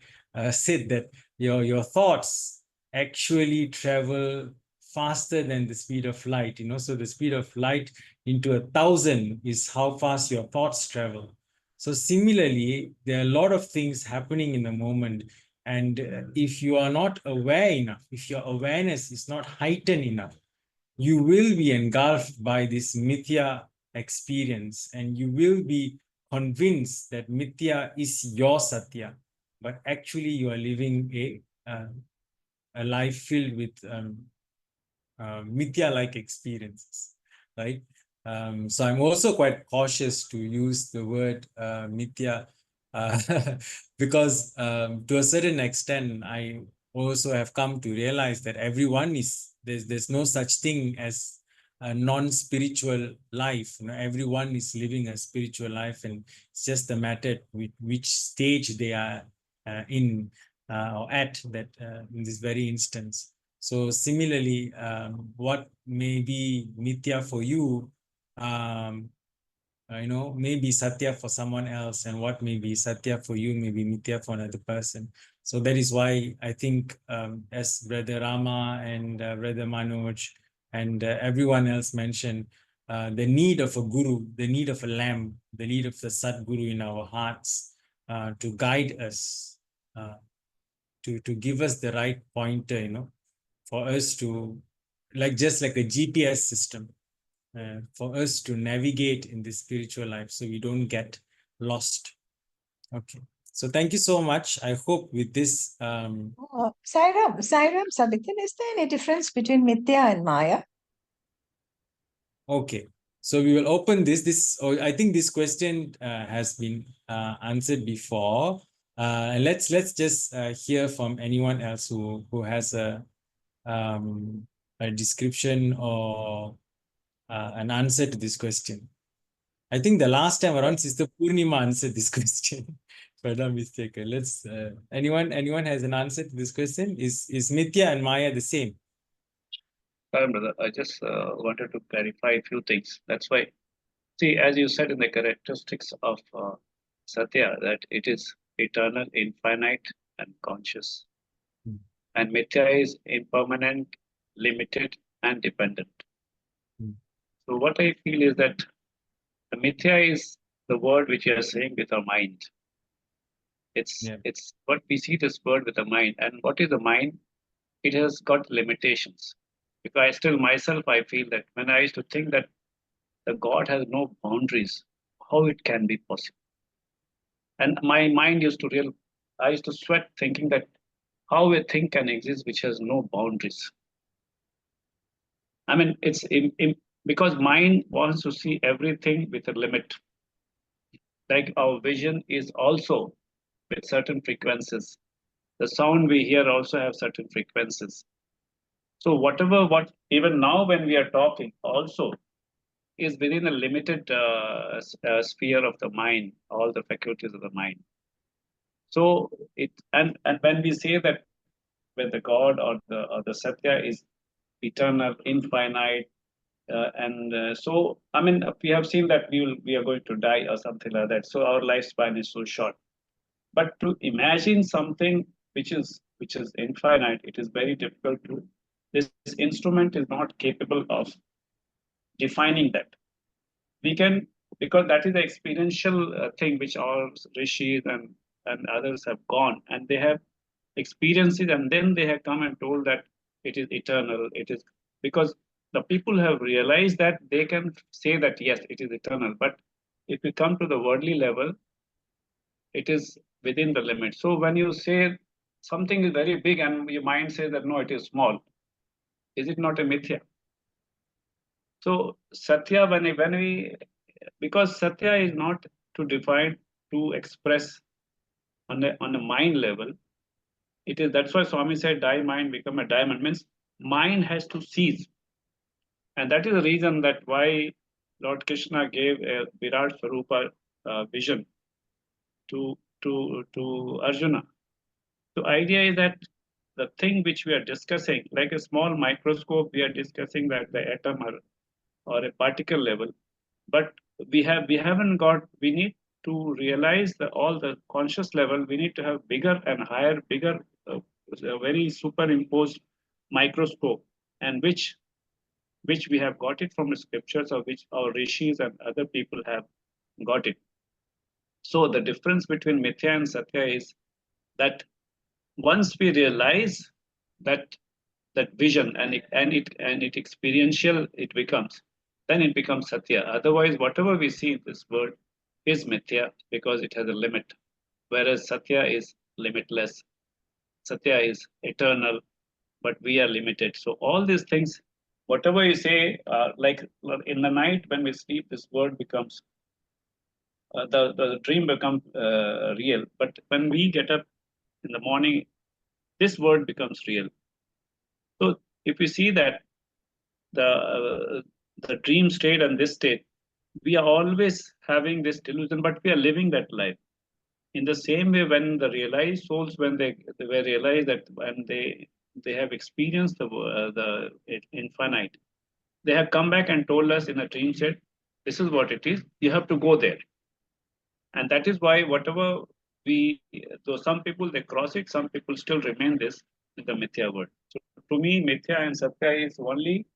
said that your thoughts actually travel faster than the speed of light. So the speed of light into 1,000 is how fast your thoughts travel. So similarly, there are a lot of things happening in the moment, and if you are not aware enough, if your awareness is not heightened enough, you will be engulfed by this Mithya experience, and you will be convinced that Mithya is your Satya, but actually you are living a life filled with Mithya-like experiences, right? So I'm also quite cautious to use the word Mithya because to a certain extent, I also have come to realize that everyone there's no such thing as a non-spiritual life. Everyone is living a spiritual life, and it's just a matter with which stage they are in or at that in this very instance. So similarly, what may be Mithya for you, may be Satya for someone else, and what may be Satya for you may be Mithya for another person. So that is why I think, as Brother Rama and Brother Manoj and everyone else mentioned, the need of a guru, the need of a lamb, the need of the Sadguru in our hearts to guide us, to give us the right pointer, for us to, just like a GPS system, for us to navigate in this spiritual life so we don't get lost. Okay. So thank you so much. I hope with this. Sairam, Sabithan, is there any difference between Mithya and Maya? Okay. So we will open this. I think this question has been answered before. And let's just hear from anyone else who has a description or an answer to this question. I think the last time around, Sister Purnima answered this question, if I'm not mistaken. Let's anyone has an answer to this question? Is Mithya and Maya the same? Sorry, brother. I just wanted to clarify a few things. That's why, see, as you said in the characteristics of Satya, that it is eternal, infinite, and conscious. And Mithya is impermanent, limited, and dependent. So what I feel is that the Mithya is the word which we are saying with our mind. It's what we see this word with the mind. And what is the mind? It has got limitations. Because I still myself, I feel that when I used to think that the God has no boundaries, how it can be possible? And my mind used to I used to sweat thinking that how a thing can exist which has no boundaries. I mean, it's because mind wants to see everything with a limit. Like our vision is also with certain frequencies. The sound we hear also have certain frequencies. So what even now when we are talking also is within a limited sphere of the mind, all the faculties of the mind. So and when we say that when the God or the Satya is eternal, infinite, So, I mean, we have seen that we are going to die or something like that. So our lifespan is so short. But to imagine something which is infinite, it is very difficult to. This instrument is not capable of defining that. We can, because that is the experiential thing which our rishis and others have gone, and they have experiences, and then they have come and told that it is eternal. It is because the people have realized that they can say that yes, it is eternal. But if we come to the worldly level, it is within the limit. So when you say something is very big and your mind says that no, it is small, is it not a mithya? So Sathya, when we, because Sathya is not to define, to express on a mind level. It is, that's why Swami said, "Die mind, become a diamond." Means mind has to cease, and that is the reason that why Lord Krishna gave a Virat Swarupa vision to Arjuna. The idea is that the thing which we are discussing, like a small microscope, we are discussing that the atom or a particle level, but we haven't got. We need to realize that all the conscious level. We need to have bigger and higher, bigger, very superimposed microscope, and which we have got it from the scriptures, or which our rishis and other people have got it. So the difference between Mithya and Satya is that once we realize that vision and it experiential it becomes, then it becomes Satya. Otherwise, whatever we see in this world is Mithya because it has a limit, whereas Satya is limitless. Satya is eternal, but we are limited. So all these things, whatever you say, like in the night when we sleep, this world becomes the dream becomes real. But when we get up in the morning, this world becomes real. So if we see that the dream state and this state, we are always having this delusion, but we are living that life. In the same way, when the realized souls, when they were realized that when they have experienced the infinite, they have come back and told us in a dream state, this is what it is. You have to go there. And that is why whatever though some people they cross it, some people still remain this in the Mithya world. So to me, Mithya and Satya is only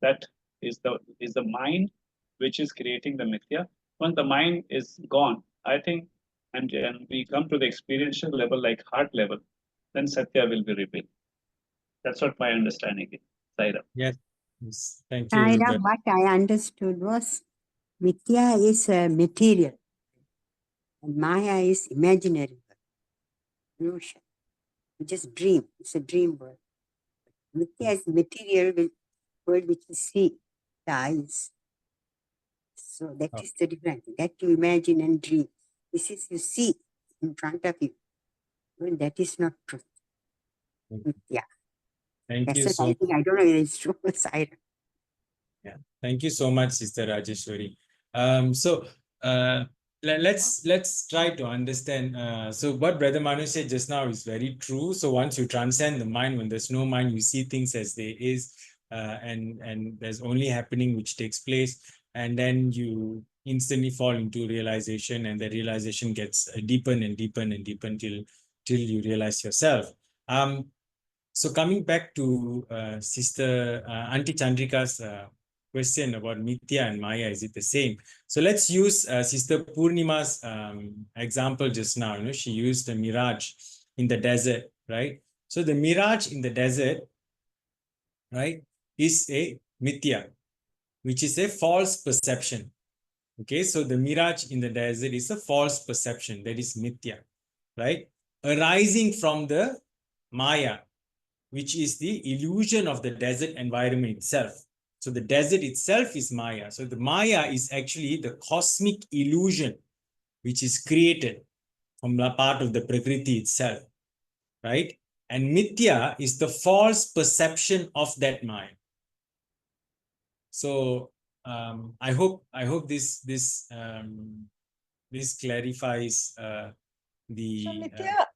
that is the mind which is creating the Mithya. Once the mind is gone, I think, and we come to the experiential level, like heart level, then Satya will be revealed. That's what my understanding is. Saira. Yes. Thank you. What I understood was Mithya is material and Maya is imaginary illusion. You just dream. It's a dream world. Mithya is material world which you see, the eyes. So that is the difference. That you imagine and dream. This is you see in front of you. Well, that is not truth. Yeah. Thank you so much. I don't know if it's true. Yeah. Thank you so much, Sister Rajeshwari. Let's try to understand. So what Brother Manu said just now is very true. So once you transcend the mind, when there's no mind, you see things as they is, and there's only happening which takes place, and then you instantly fall into realization, and the realization gets deepen and deepen and deepen till you realize yourself. So coming back to Sister Auntie Chandrika's question about Mithya and Maya, is it the same? So let's use Sister Purnima's example just now. You know, she used the mirage in the desert, right? So the mirage in the desert, right, is a Mithya, which is a false perception. Okay, so the mirage in the desert is a false perception, that is Mithya, right? Arising from the Maya, which is the illusion of the desert environment itself. So the desert itself is Maya. So the Maya is actually the cosmic illusion which is created from the part of the Prakriti itself, right? And Mithya is the false perception of that Maya. So I hope this clarifies the. So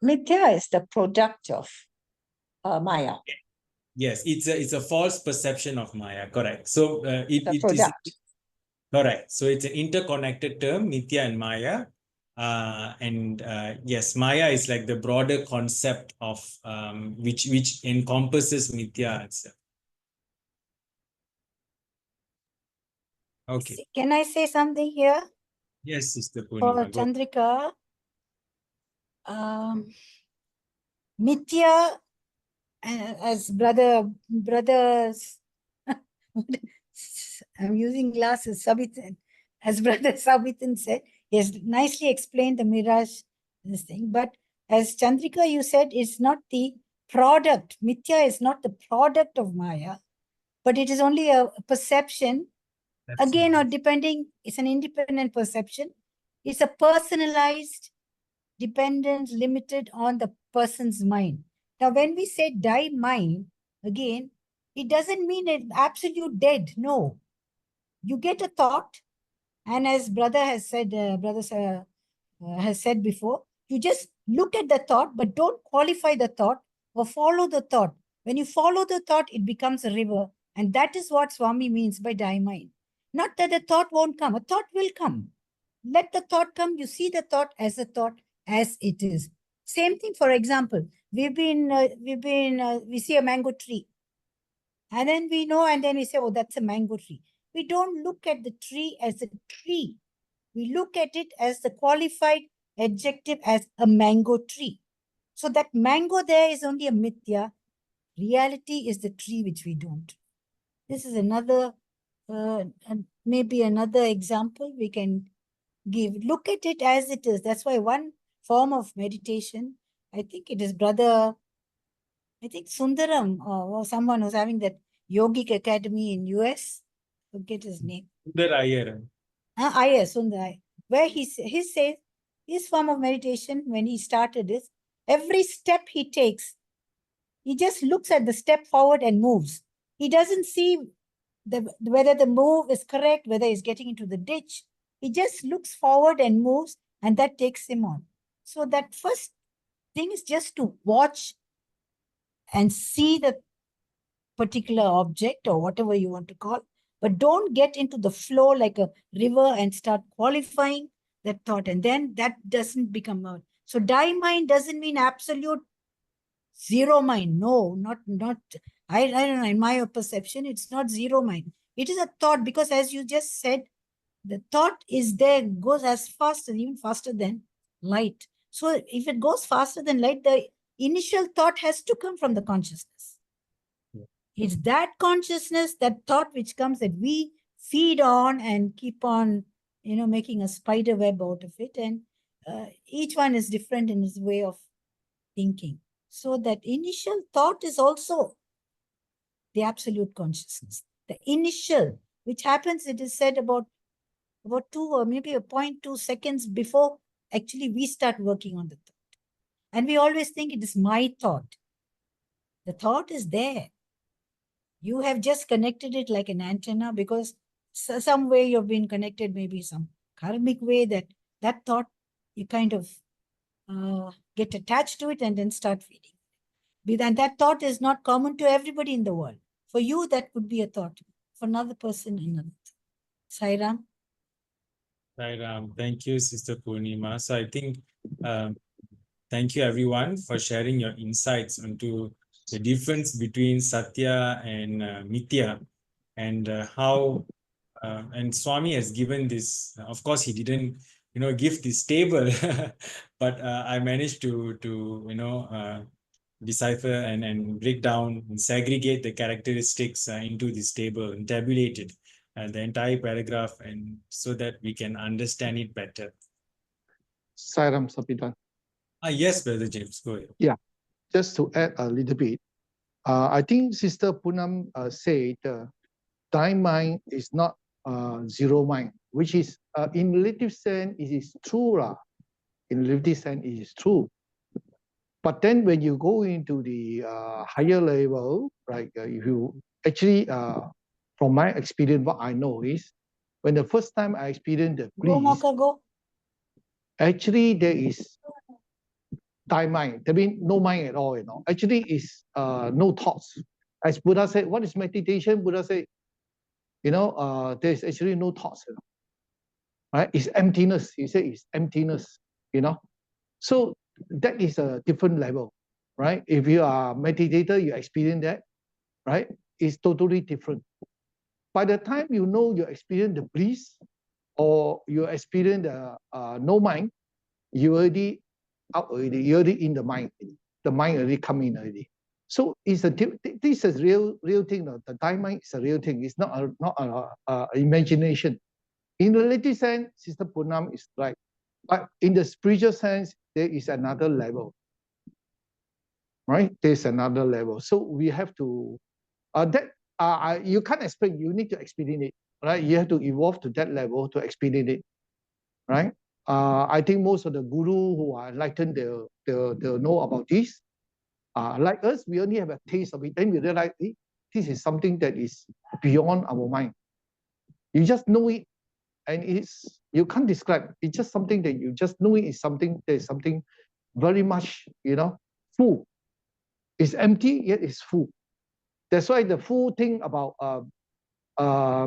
Mithya is the product of Maya. Yes, it's a false perception of Maya. Correct. So it is product. correct. So it's an interconnected term, Mithya and Maya. Yes, Maya is like the broader concept of which encompasses Mithya itself. Okay. Can I say something here? Yes, Sister For Purnima. Go. Chandrika, Mithya, as brothers, I'm using glasses, Sabitan, as brother Sabitan said, he has nicely explained the mirage, this thing. But as Chandrika, you said, it's not the product. Mithya is not the product of Maya, but it is only a perception. Again, or depending, it's an independent perception. It's a personalized dependence limited on the person's mind. Now, when we say die mind, again, it doesn't mean it's absolute dead. No. You get a thought, and as brother has said, has said before, you just look at the thought, but don't qualify the thought or follow the thought. When you follow the thought, it becomes a river. And that is what Swami means by die mind. Not that the thought won't come. A thought will come. Let the thought come. You see the thought as a thought as it is. Same thing, for example, we see a mango tree. And then we know, and then we say, oh, that's a mango tree. We don't look at the tree as a tree. We look at it as the qualified adjective as a mango tree. So that mango there is only a mithya. Reality is the tree which we don't. This is another, maybe another example we can give. Look at it as it is. That's why one form of meditation, I think it is brother, I think Sundaram or someone who's having that yogic academy in US, forget his name. Sundar Iyer. Iyer, Sundar Iyer, where he says his form of meditation when he started is every step he takes, he just looks at the step forward and moves. He doesn't see whether the move is correct, whether he's getting into the ditch. He just looks forward and moves, and that takes him on. So that first thing is just to watch and see the particular object or whatever you want to call, but don't get into the flow like a river and start qualifying that thought, and then that doesn't become a. So die mind doesn't mean absolute zero mind. No, not I don't know, in my perception, it's not zero mind. It is a thought, because as you just said, the thought is there, goes as fast and even faster than light. So if it goes faster than light, the initial thought has to come from the consciousness. It's that consciousness, that thought which comes, that we feed on and keep on, making a spider web out of it. And each one is different in its way of thinking. So that initial thought is also the absolute consciousness. The initial, which happens, it is said about 2 or maybe a 0.2 seconds before actually we start working on the thought. And we always think it is my thought. The thought is there. You have just connected it like an antenna, because some way you've been connected, maybe some karmic way, that thought, you kind of get attached to it and then start feeding. And that thought is not common to everybody in the world. For you, that could be a thought. For another person, another. Sairam? Sairam. Thank you, Sister Purnima. So I think, thank you everyone for sharing your insights into the difference between Sathya and Mithya, and how, and Swami has given this, of course he didn't, give this table, but I managed to decipher and break down and segregate the characteristics into this table and tabulate it, the entire paragraph, and so that we can understand it better. Sairam Sapitan. Yes, Brother James, go ahead. Yeah, just to add a little bit, I think Sister Punam said time mind is not zero mind, which is in relative sense it is true. In relative sense it is true. But then when you go into the higher level, right, if you actually, from my experience, what I know is, when the first time I experienced the bliss, actually there is time mind. That means no mind at all, Actually, is no thoughts. As Buddha said, what is meditation? Buddha said, there's actually no thoughts, right? It's emptiness. He said it's emptiness, So that is a different level, right? If you are a meditator, you experience that, right? It's totally different. By the time you experience the bliss or you experience the no mind, you already out already. You're already in the mind. The mind already come in already. So this is a real thing. The time mind is a real thing. It's not a imagination. In the relative sense, Sister Poonam is right. But in the spiritual sense, there is another level. Right? There's another level. So we have to you can't expect, you need to experience it. Right? You have to evolve to that level to experience it. Right? I think most of the guru who are enlightened, they'll know about this. Like us, we only have a taste of it. Then we realize this is something that is beyond our mind. You just know it, and you can't describe. It's just something that you just know it is something. There's something very much, full. It's empty yet it's full. That's why the full thing about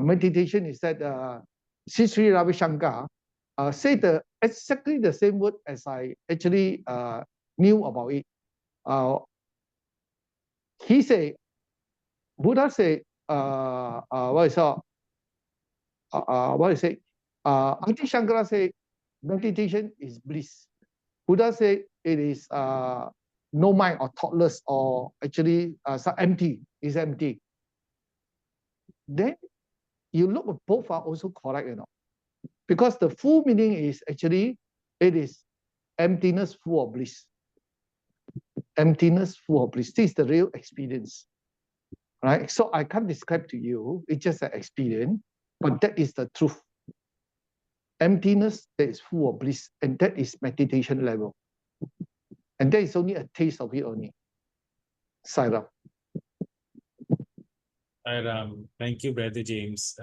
meditation is that Sri Ravi Shankar said exactly the same word as I actually knew about it. He said, Buddha said, what is it? Adi Shankara said, meditation is bliss. Buddha said it is no mind or thoughtless or actually empty. It's empty. Then you look, both are also correct, because the full meaning is actually it is emptiness full of bliss. Emptiness full of bliss. This is the real experience. Right? So I can't describe to you, it's just an experience, but that is the truth. Emptiness that is full of bliss, and that is meditation level. And that is only a taste of it only. Sairam. Thank you, Brother James.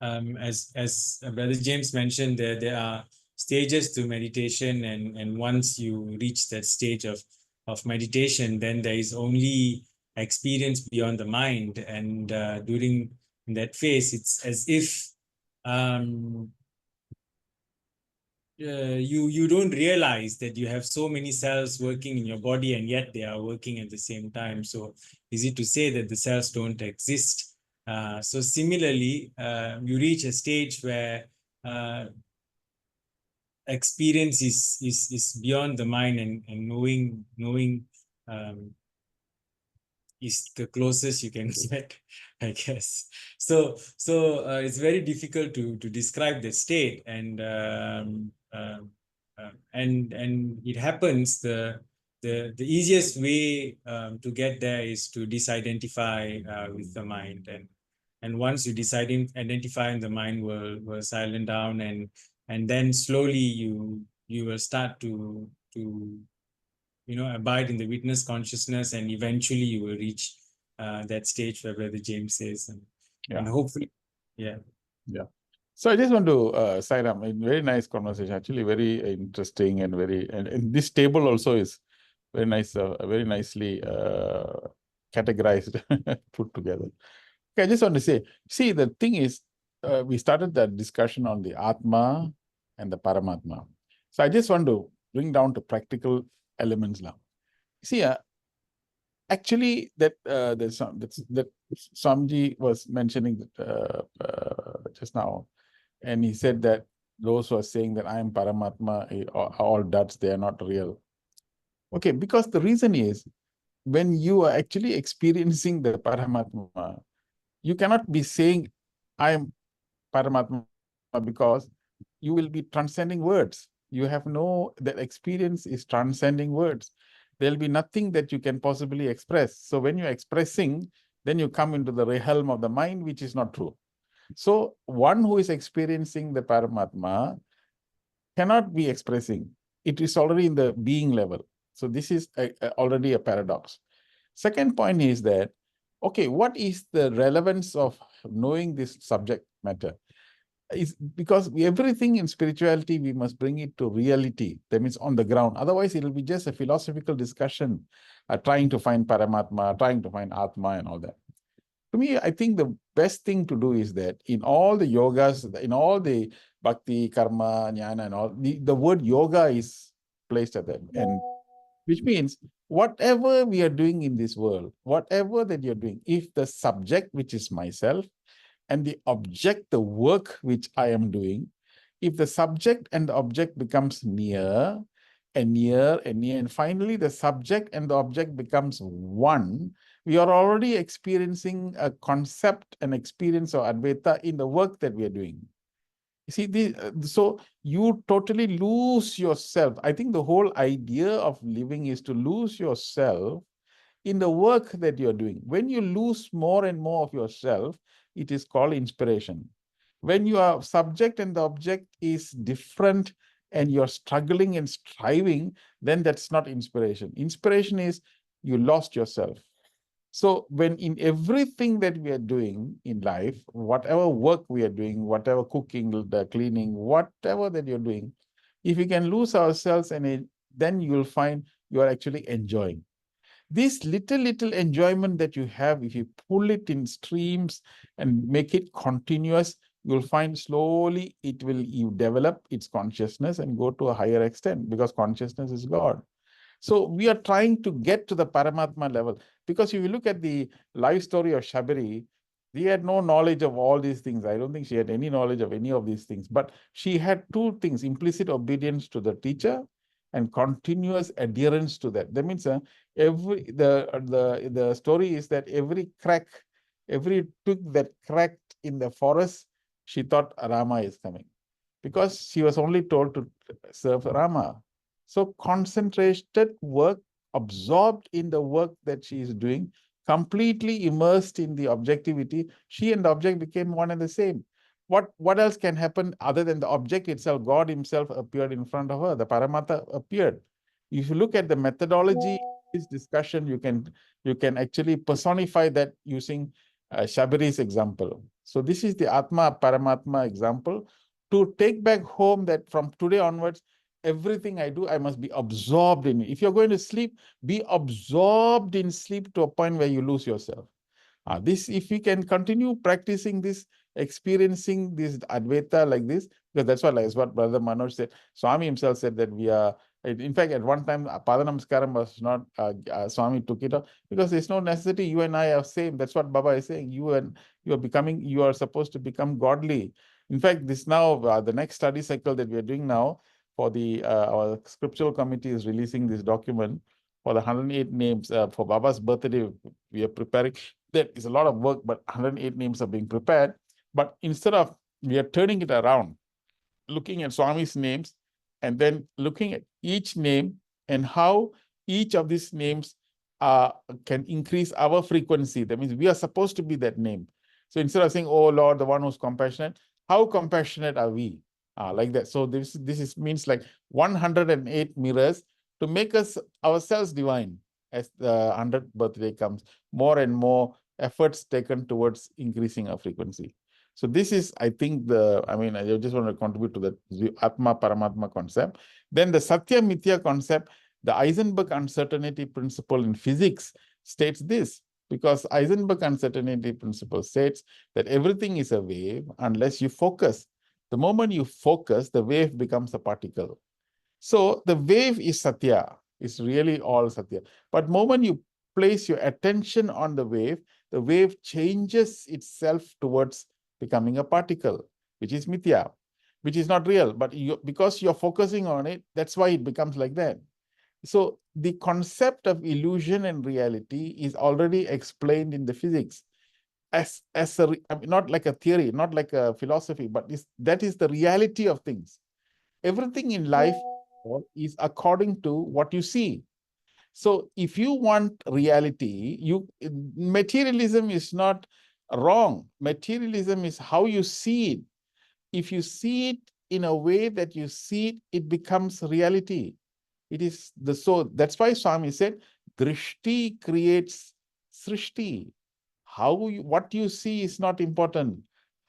As Brother James mentioned, there are stages to meditation, and once you reach that stage of meditation, then there is only experience beyond the mind. And during that phase, it's as if you don't realize that you have so many cells working in your body, and yet they are working at the same time. So is it to say that the cells don't exist? So similarly, you reach a stage where experience is beyond the mind, and knowing is the closest you can get, I guess. So it's very difficult to describe the state, and it happens. The easiest way to get there is to disidentify with the mind, and once you identify, and the mind will silent down, and then slowly you will start to abide in the witness consciousness, and eventually you will reach that stage where Brother James says, and hopefully, yeah. So I just want to, Sairam, a very nice conversation, actually very interesting, and and this table also is very nice, very nicely categorized, put together. Okay, I just want to say, see, the thing is, we started that discussion on the Atma and the Paramatma. So I just want to bring down to practical elements now. See, actually, that Swamiji was mentioning just now, and he said that those who are saying that I am Paramatma are all dots, they are not real. Okay, because the reason is, when you are actually experiencing the Paramatma, you cannot be saying I am Paramatma, because you will be transcending words. You have that experience is transcending words. There'll be nothing that you can possibly express. So when you're expressing, then you come into the realm of the mind, which is not true. So one who is experiencing the Paramatma cannot be expressing. It is already in the being level. So this is already a paradox. Second point is that, okay, what is the relevance of knowing this subject matter? is because everything in spirituality, we must bring it to reality. That means on the ground. Otherwise, it will be just a philosophical discussion, trying to find Paramatma, trying to find Atma and all that. To me, I think the best thing to do is that in all the yogas, in all the bhakti, karma, jnana and all, the word yoga is placed at them. And which means whatever we are doing in this world, whatever that you're doing, if the subject, which is myself, and the object, the work which I am doing, if the subject and the object becomes near and near and near, and finally the subject and the object becomes one, we are already experiencing a concept, an experience of Advaita in the work that we are doing. You see, so you totally lose yourself. I think the whole idea of living is to lose yourself in the work that you're doing. When you lose more and more of yourself, it is called inspiration. When your subject and the object is different and you're struggling and striving, then that's not inspiration. Inspiration is you lost yourself. So when in everything that we are doing in life, whatever work we are doing, whatever cooking, the cleaning, whatever that you're doing, if we can lose ourselves in it, then you'll find you are actually enjoying. This little enjoyment that you have, if you pull it in streams and make it continuous, you'll find slowly you develop its consciousness and go to a higher extent, because consciousness is God. So we are trying to get to the Paramatma level, because if you look at the life story of Shabari, she had no knowledge of all these things. I don't think she had any knowledge of any of these things, but she had two things: implicit obedience to the teacher and continuous adherence to that. That means the story is that every twig that cracked in the forest, she thought Rama is coming, because she was only told to serve Rama. So concentrated work, absorbed in the work that she is doing, completely immersed in the objectivity, she and the object became one and the same. What else can happen other than the object itself? God himself appeared in front of her. The Paramatma appeared. If you look at the methodology of this discussion, you can actually personify that using Shabari's example. So this is the Atma Paramatma example, to take back home that from today onwards, everything I do, I must be absorbed in it. If you're going to sleep, be absorbed in sleep to a point where you lose yourself. If we can continue practicing this, experiencing this Advaita like this, because that's what Brother Manoj said. Swami himself said that we are, in fact, at one time, Padanamaskaram was not, Swami took it up, because there's no necessity. You and I are same. That's what Baba is saying. You are supposed to become godly. In fact, this now, the next study cycle that we are doing now, for our scriptural committee is releasing this document for the 108 names for Baba's birthday. We are preparing. There is a lot of work, but 108 names are being prepared. But instead of, we are turning it around, looking at Swami's names and then looking at each name and how each of these names can increase our frequency. That means we are supposed to be that name. So instead of saying, oh Lord, the one who's compassionate, how compassionate are we? Like that. So this means like 108 mirrors to make us ourselves divine. As the 100th birthday comes, more and more efforts taken towards increasing our frequency. So this is, I think, I just want to contribute to the Atma Paramatma concept. Then the Sathya Mithya concept, the Heisenberg uncertainty principle in physics states this, because Heisenberg uncertainty principle states that everything is a wave unless you focus. The moment you focus, the wave becomes a particle. So the wave is Satya. It's really all Satya. But moment you place your attention on the wave changes itself towards becoming a particle, which is Mithya, which is not real. But because you're focusing on it, that's why it becomes like that. So the concept of illusion and reality is already explained in the physics as not like a theory, not like a philosophy, but that is the reality of things. Everything in life is according to what you see. So if you want reality, materialism is not wrong. Materialism is how you see it. If you see it in a way that you see it, it becomes reality. So that's why Swami said, Drishti creates Srishti. What you see is not important.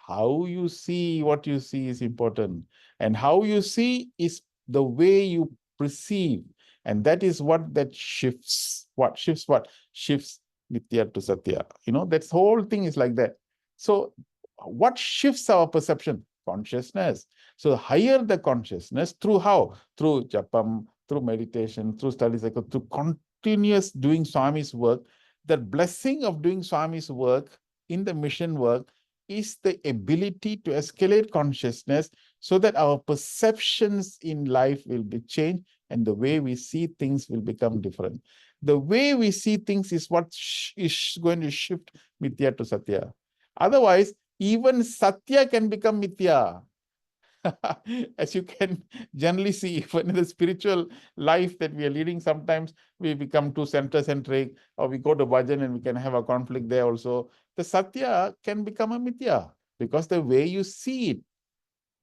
how you see what you see is important. And how you see is the way you perceive. And that is what that shifts. What shifts what? Shifts Mithya to Satya. That whole thing is like that. So what shifts our perception? Consciousness. So higher the consciousness, through how? Through japam, through meditation, through study cycle, through continuous doing Swami's work. The blessing of doing Swami's work in the mission work is the ability to escalate consciousness so that our perceptions in life will be changed and the way we see things will become different. The way we see things is what is going to shift Mithya to Satya. Otherwise, even Satya can become Mithya. As you can generally see, even in the spiritual life that we are leading, sometimes we become too center-centric, or we go to bhajan and we can have a conflict there also. The Satya can become a Mithya because the way you see it.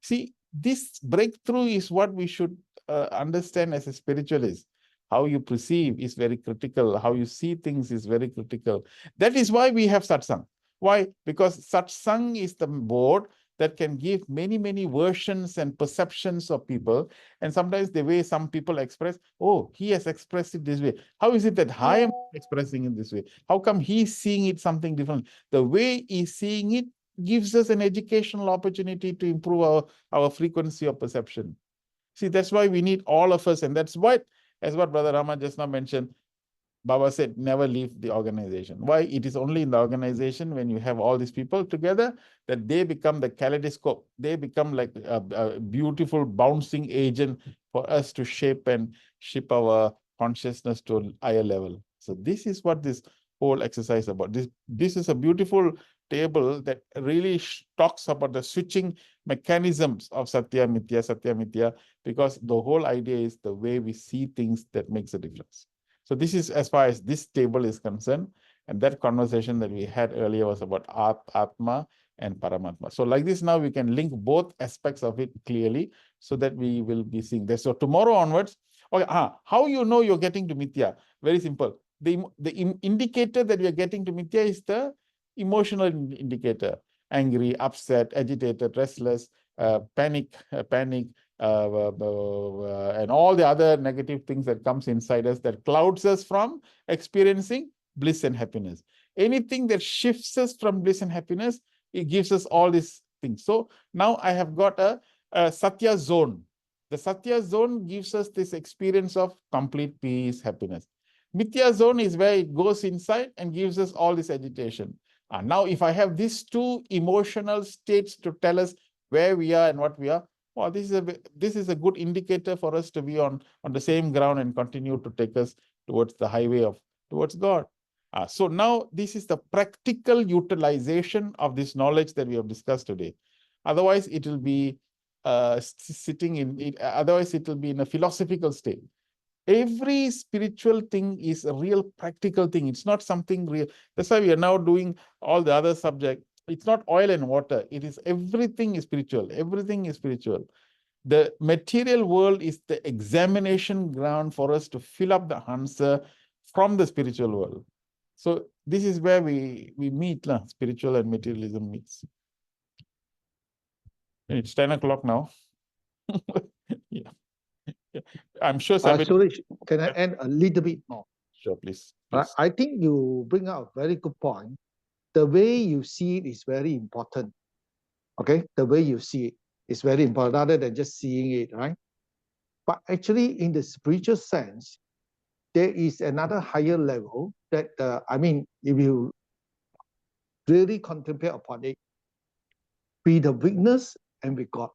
See, this breakthrough is what we should understand as a spiritualist. How you perceive is very critical. How you see things is very critical. That is why we have Satsang. Why? Because Satsang is the board that can give many, many versions and perceptions of people. And sometimes the way some people express, oh, he has expressed it this way. How is it that I am expressing it this way? How come he's seeing it something different? The way he's seeing it gives us an educational opportunity to improve our frequency of perception. See, that's why we need all of us. And that's what, as what Brother Rama just now mentioned, Baba said, never leave the organization. Why? It is only in the organization when you have all these people together that they become the kaleidoscope. They become like a beautiful bouncing agent for us to shape and shape our consciousness to a higher level. So this is what this whole exercise is about. This is a beautiful table that really talks about the switching mechanisms of Satya, Mithya, because the whole idea is the way we see things that makes a difference. So this is as far as this table is concerned. And that conversation that we had earlier was about Atma and Paramatma. So like this, now we can link both aspects of it clearly so that we will be seeing this. So tomorrow onwards, how you know you're getting to Mithya? Very simple. The indicator that you're getting to Mithya is the emotional indicator. Angry, upset, agitated, restless, panic, and all the other negative things that comes inside us that clouds us from experiencing bliss and happiness. Anything that shifts us from bliss and happiness, it gives us all these things. So now I have got a Satya zone. The Satya zone gives us this experience of complete peace, happiness. Mithya zone is where it goes inside and gives us all this agitation. Now, if I have these two emotional states to tell us where we are and what we are, well, this is a good indicator for us to be on the same ground and continue to take us towards the highway towards God. So now this is the practical utilization of this knowledge that we have discussed today. Otherwise, it will be sitting in it. Otherwise, it will be in a philosophical state. Every spiritual thing is a real practical thing. It's not something real. That's why we are now doing all the other subject. It's not oil and water. It is everything is spiritual. Everything is spiritual. The material world is the examination ground for us to fill up the answer from the spiritual world. So this is where we meet, spiritual and materialism meets. It's 10 o'clock now. Yeah. I'm sure Suresh, can I add a little bit more? Sure, please. I think you bring out a very good point. The way you see it is very important. Okay, the way you see it is very important rather than just seeing it, right? But actually, in the spiritual sense, there is another higher level that, if you really contemplate upon it, be the witness and with God.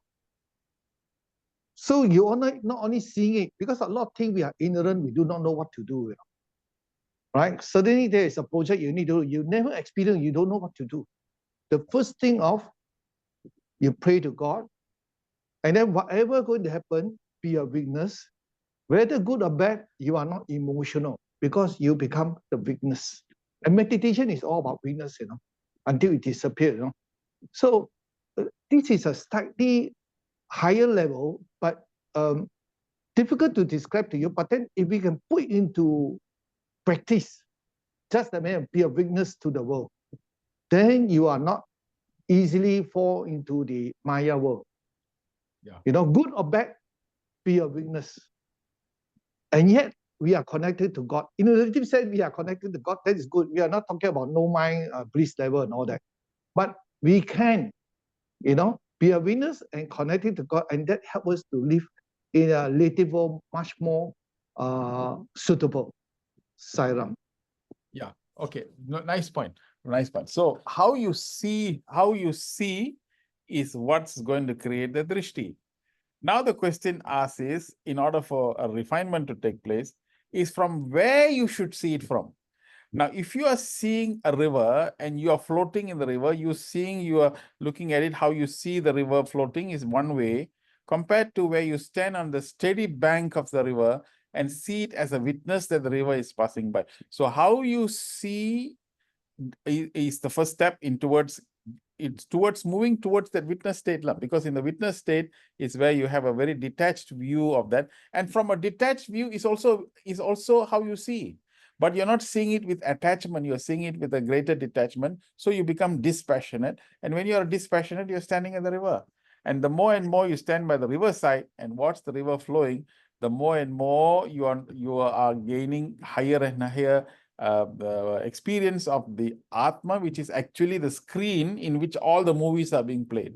So you are not only seeing it, because a lot of things we are ignorant, we do not know what to do with. Right? Suddenly there is a project you need to do, you never experience, you don't know what to do. The first thing you pray to God, and then whatever going to happen, be a witness. Whether good or bad, you are not emotional because you become the witness. And meditation is all about witness, until it disappears. So this is a slightly higher level, but difficult to describe to you. But then if we can put into practice, just be a witness to the world, then you are not easily fall into the Maya world. Yeah. You know, good or bad, be a witness. And yet, we are connected to God. In a relative sense, we are connected to God. That is good. We are not talking about no mind, bliss level and all that. But we can, you know, be a witness and connected to God. And that helps us to live in a relative world much more suitable. Sairam. Yeah. Okay. Nice point. Nice point. So how you see is what's going to create the drishti. Now the question asked is, in order for a refinement to take place, is from where you should see it from. Now, if you are seeing a river and you are floating in the river, you are looking at it, how you see the river floating is one way, compared to where you stand on the steady bank of the river and see it as a witness that the river is passing by. So how you see is the first step towards moving towards that witness state, because in the witness state is where you have a very detached view of that, and from a detached view is also how you see, but you're not seeing it with attachment, you're seeing it with a greater detachment, so you become dispassionate, and when you're dispassionate, you're standing at the river, and the more and more you stand by the riverside and watch the river flowing, the more and more you are gaining higher and higher the experience of the Atma, which is actually the screen in which all the movies are being played.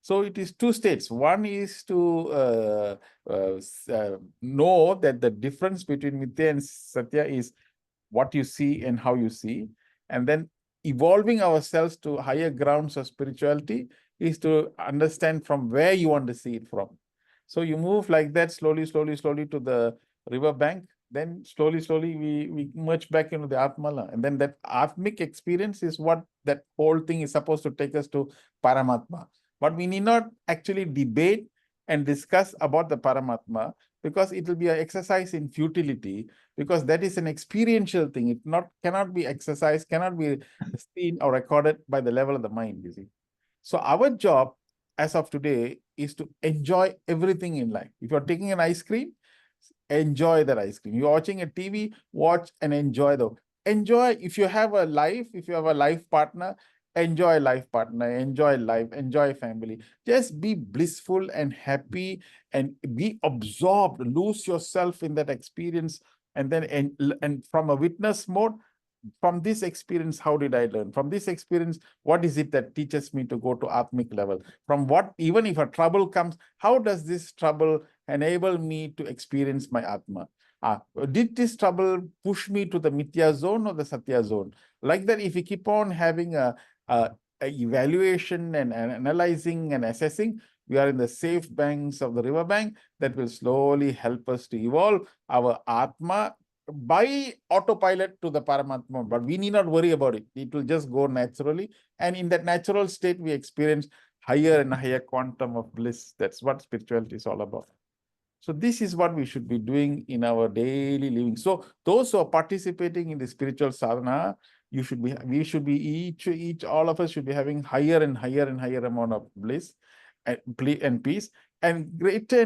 So it is two states. One is to know that the difference between Mithya and Satya is what you see and how you see. And then evolving ourselves to higher grounds of spirituality is to understand from where you want to see it from. So you move like that slowly to the river bank. Then slowly we merge back into the Atmala. And then that Atmic experience is what that whole thing is supposed to take us to Paramatma. But we need not actually debate and discuss about the Paramatma, because it will be an exercise in futility, because that is an experiential thing. It cannot be exercised, cannot be seen or recorded by the level of the mind, you see. So our job as of today is to enjoy everything in life. If you're taking an ice cream, enjoy that ice cream. You're watching a TV, watch and enjoy enjoy. If you have a life partner, enjoy life partner, enjoy life, enjoy family. Just be blissful and happy and be absorbed, lose yourself in that experience. And then and from a witness mode, from this experience, how did I learn? From this experience, what is it that teaches me to go to Atmic level? From what, even if a trouble comes, how does this trouble enable me to experience my Atma? Did this trouble push me to the Mithya zone or the Satya zone? Like that, if we keep on having a evaluation and analyzing and assessing, we are in the safe banks of the river bank that will slowly help us to evolve our Atma by autopilot to the Paramatma, but we need not worry about it. It will just go naturally. And in that natural state, we experience higher and higher quantum of bliss. That's what spirituality is all about. So this is what we should be doing in our daily living. So those who are participating in the spiritual sadhana, all of us should be having higher and higher amount of bliss and peace and greater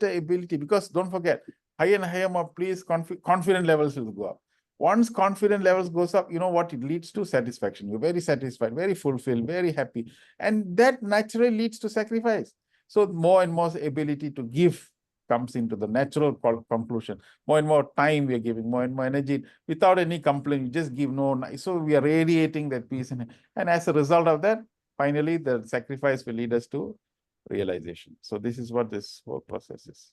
ability. Because don't forget, higher and higher amount of peace, confidence levels will go up. Once confidence levels goes up, you know what it leads to? Satisfaction. You're very satisfied, very fulfilled, very happy. And that naturally leads to sacrifice. So more and more ability to give comes into the natural conclusion. More and more time we are giving, more and more energy without any complaint. We just give so we are radiating that peace. And as a result of that, finally, the sacrifice will lead us to realization. So this is what this whole process is.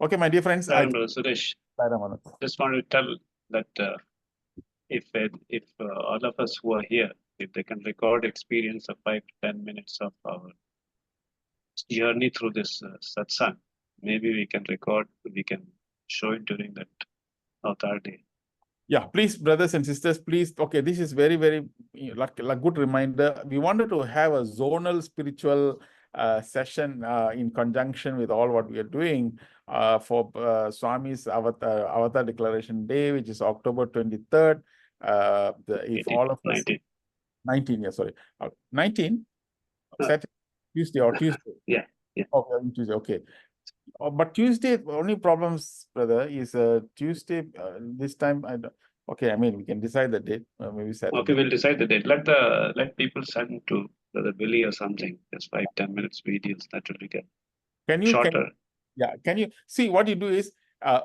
Okay, my dear friends. Suresh, just want to tell that if all of us who are here, if they can record experience of 5 to 10 minutes of our journey through this satsang, maybe we can show it during that Avatar day. Yeah, please, brothers and sisters, please. Okay, this is very, very like good reminder. We wanted to have a zonal spiritual session in conjunction with all what we are doing for Swami's Avatar Declaration Day, which is October 23rd. If all of us 19, yeah, sorry, 19, Saturday, Tuesday or Tuesday. Yeah. Okay, Tuesday. Okay. But Tuesday, only problems, brother, is Tuesday this time. Okay, I mean, we can decide the date, maybe Saturday. Okay, we'll decide the date. Let people send to Brother Billy or something. Just 5-10 minutes videos. That will be good. Can you, Shorter. can you see what you do is,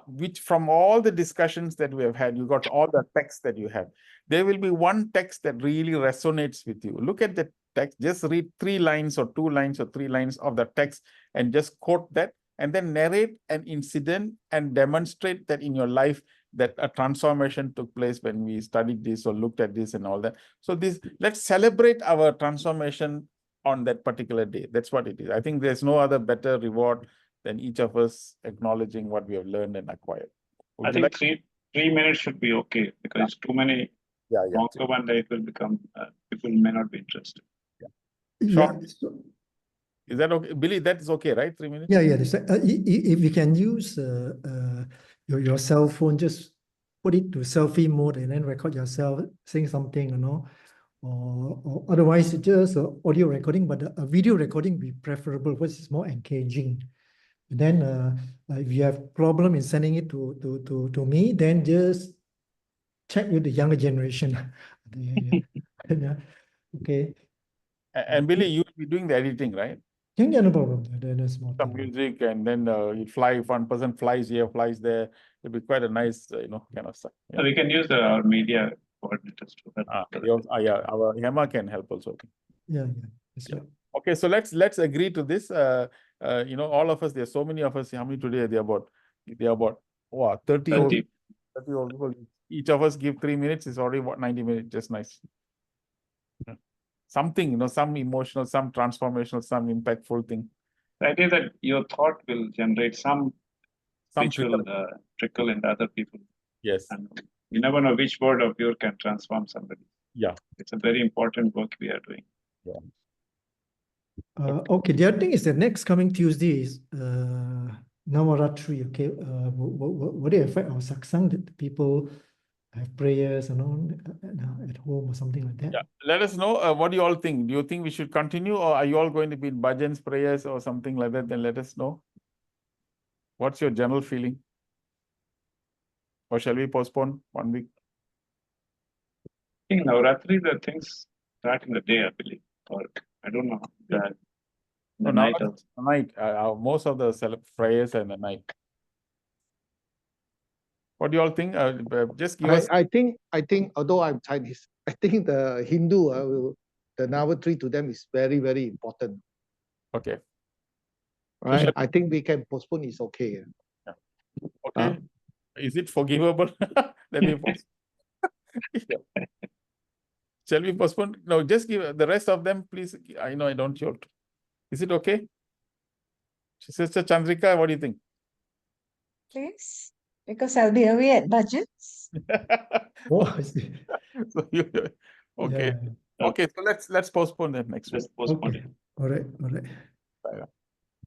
which from all the discussions that we have had, you got all the text that you have. There will be one text that really resonates with you. Look at the text, just read 3 lines or 2 lines or 3 lines of the text and just quote that, and then narrate an incident and demonstrate that in your life that a transformation took place when we studied this or looked at this and all that. So let's celebrate our transformation on that particular day. That's what it is. I think there's no other better reward than each of us acknowledging what we have learned and acquired. I think 3 minutes should be okay, because it's too many. Longer one day it will become, people may not be interested. Sure. Is that okay? Billy, that is okay, right? 3 minutes? Yeah. If you can use your cell phone, just put it to selfie mode and then record yourself saying something, or otherwise just audio recording, but a video recording would be preferable because it's more engaging. And then if you have problem in sending it to me, then just check with the younger generation. Yeah. Okay. And Billy, you will be doing the editing, right? Yeah, no problem. That's more some music, and then you fly. If one person flies here, flies there, it'll be quite a nice, kind of stuff. So we can use our media coordinators to help. Our Hema can help also. Yeah. That's right. Okay, so let's agree to this. All of us. There's so many of us. How many today? They're about 30 people. Each of us give 3 minutes. It's already 90 minutes. Just nice. Something, some emotional, some transformational, some impactful thing. The idea that your thought will generate some which will trickle into other people. Yes. And you never know which word of yours can transform somebody. Yeah. It's a very important work we are doing. Yeah. Okay, the other thing is that next coming Tuesday is Navaratri. Okay, what do you affect our satsang, that the people have prayers at home or something like that? Yeah, let us know what do you all think. Do you think we should continue, or are you all going to be in bhajans, prayers, or something like that? Then let us know. What's your general feeling? Or shall we postpone 1 week? I think Navaratri, the things start in the day, I believe, or I don't know. The night. Most of the prayers are in the night. What do you all think? Just give us. I think, although I'm Chinese, I think the Hindu, the Navaratri to them is very, very important. Okay. Right? I think we can postpone. It's okay. Yeah. Okay. Is it forgivable? Let me postpone. Shall we postpone? No, just give the rest of them, please. I know I don't hold. Is it okay? Sister Chandrika, what do you think? Please, because I'll be away at budgets. I see. Okay. Yeah. Okay, so let's postpone that next week. Okay. All right.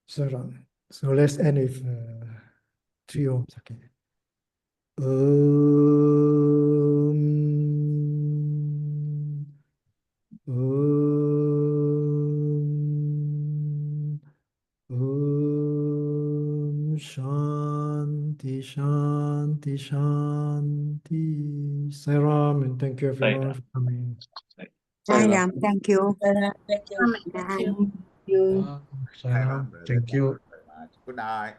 So let's end with 3 ohms. Okay. Shanti, Shanti, Shanti. Sairam, and thank you everyone for coming. Sairam, thank you. Thank you. Thank you. Sairam, thank you. Good night.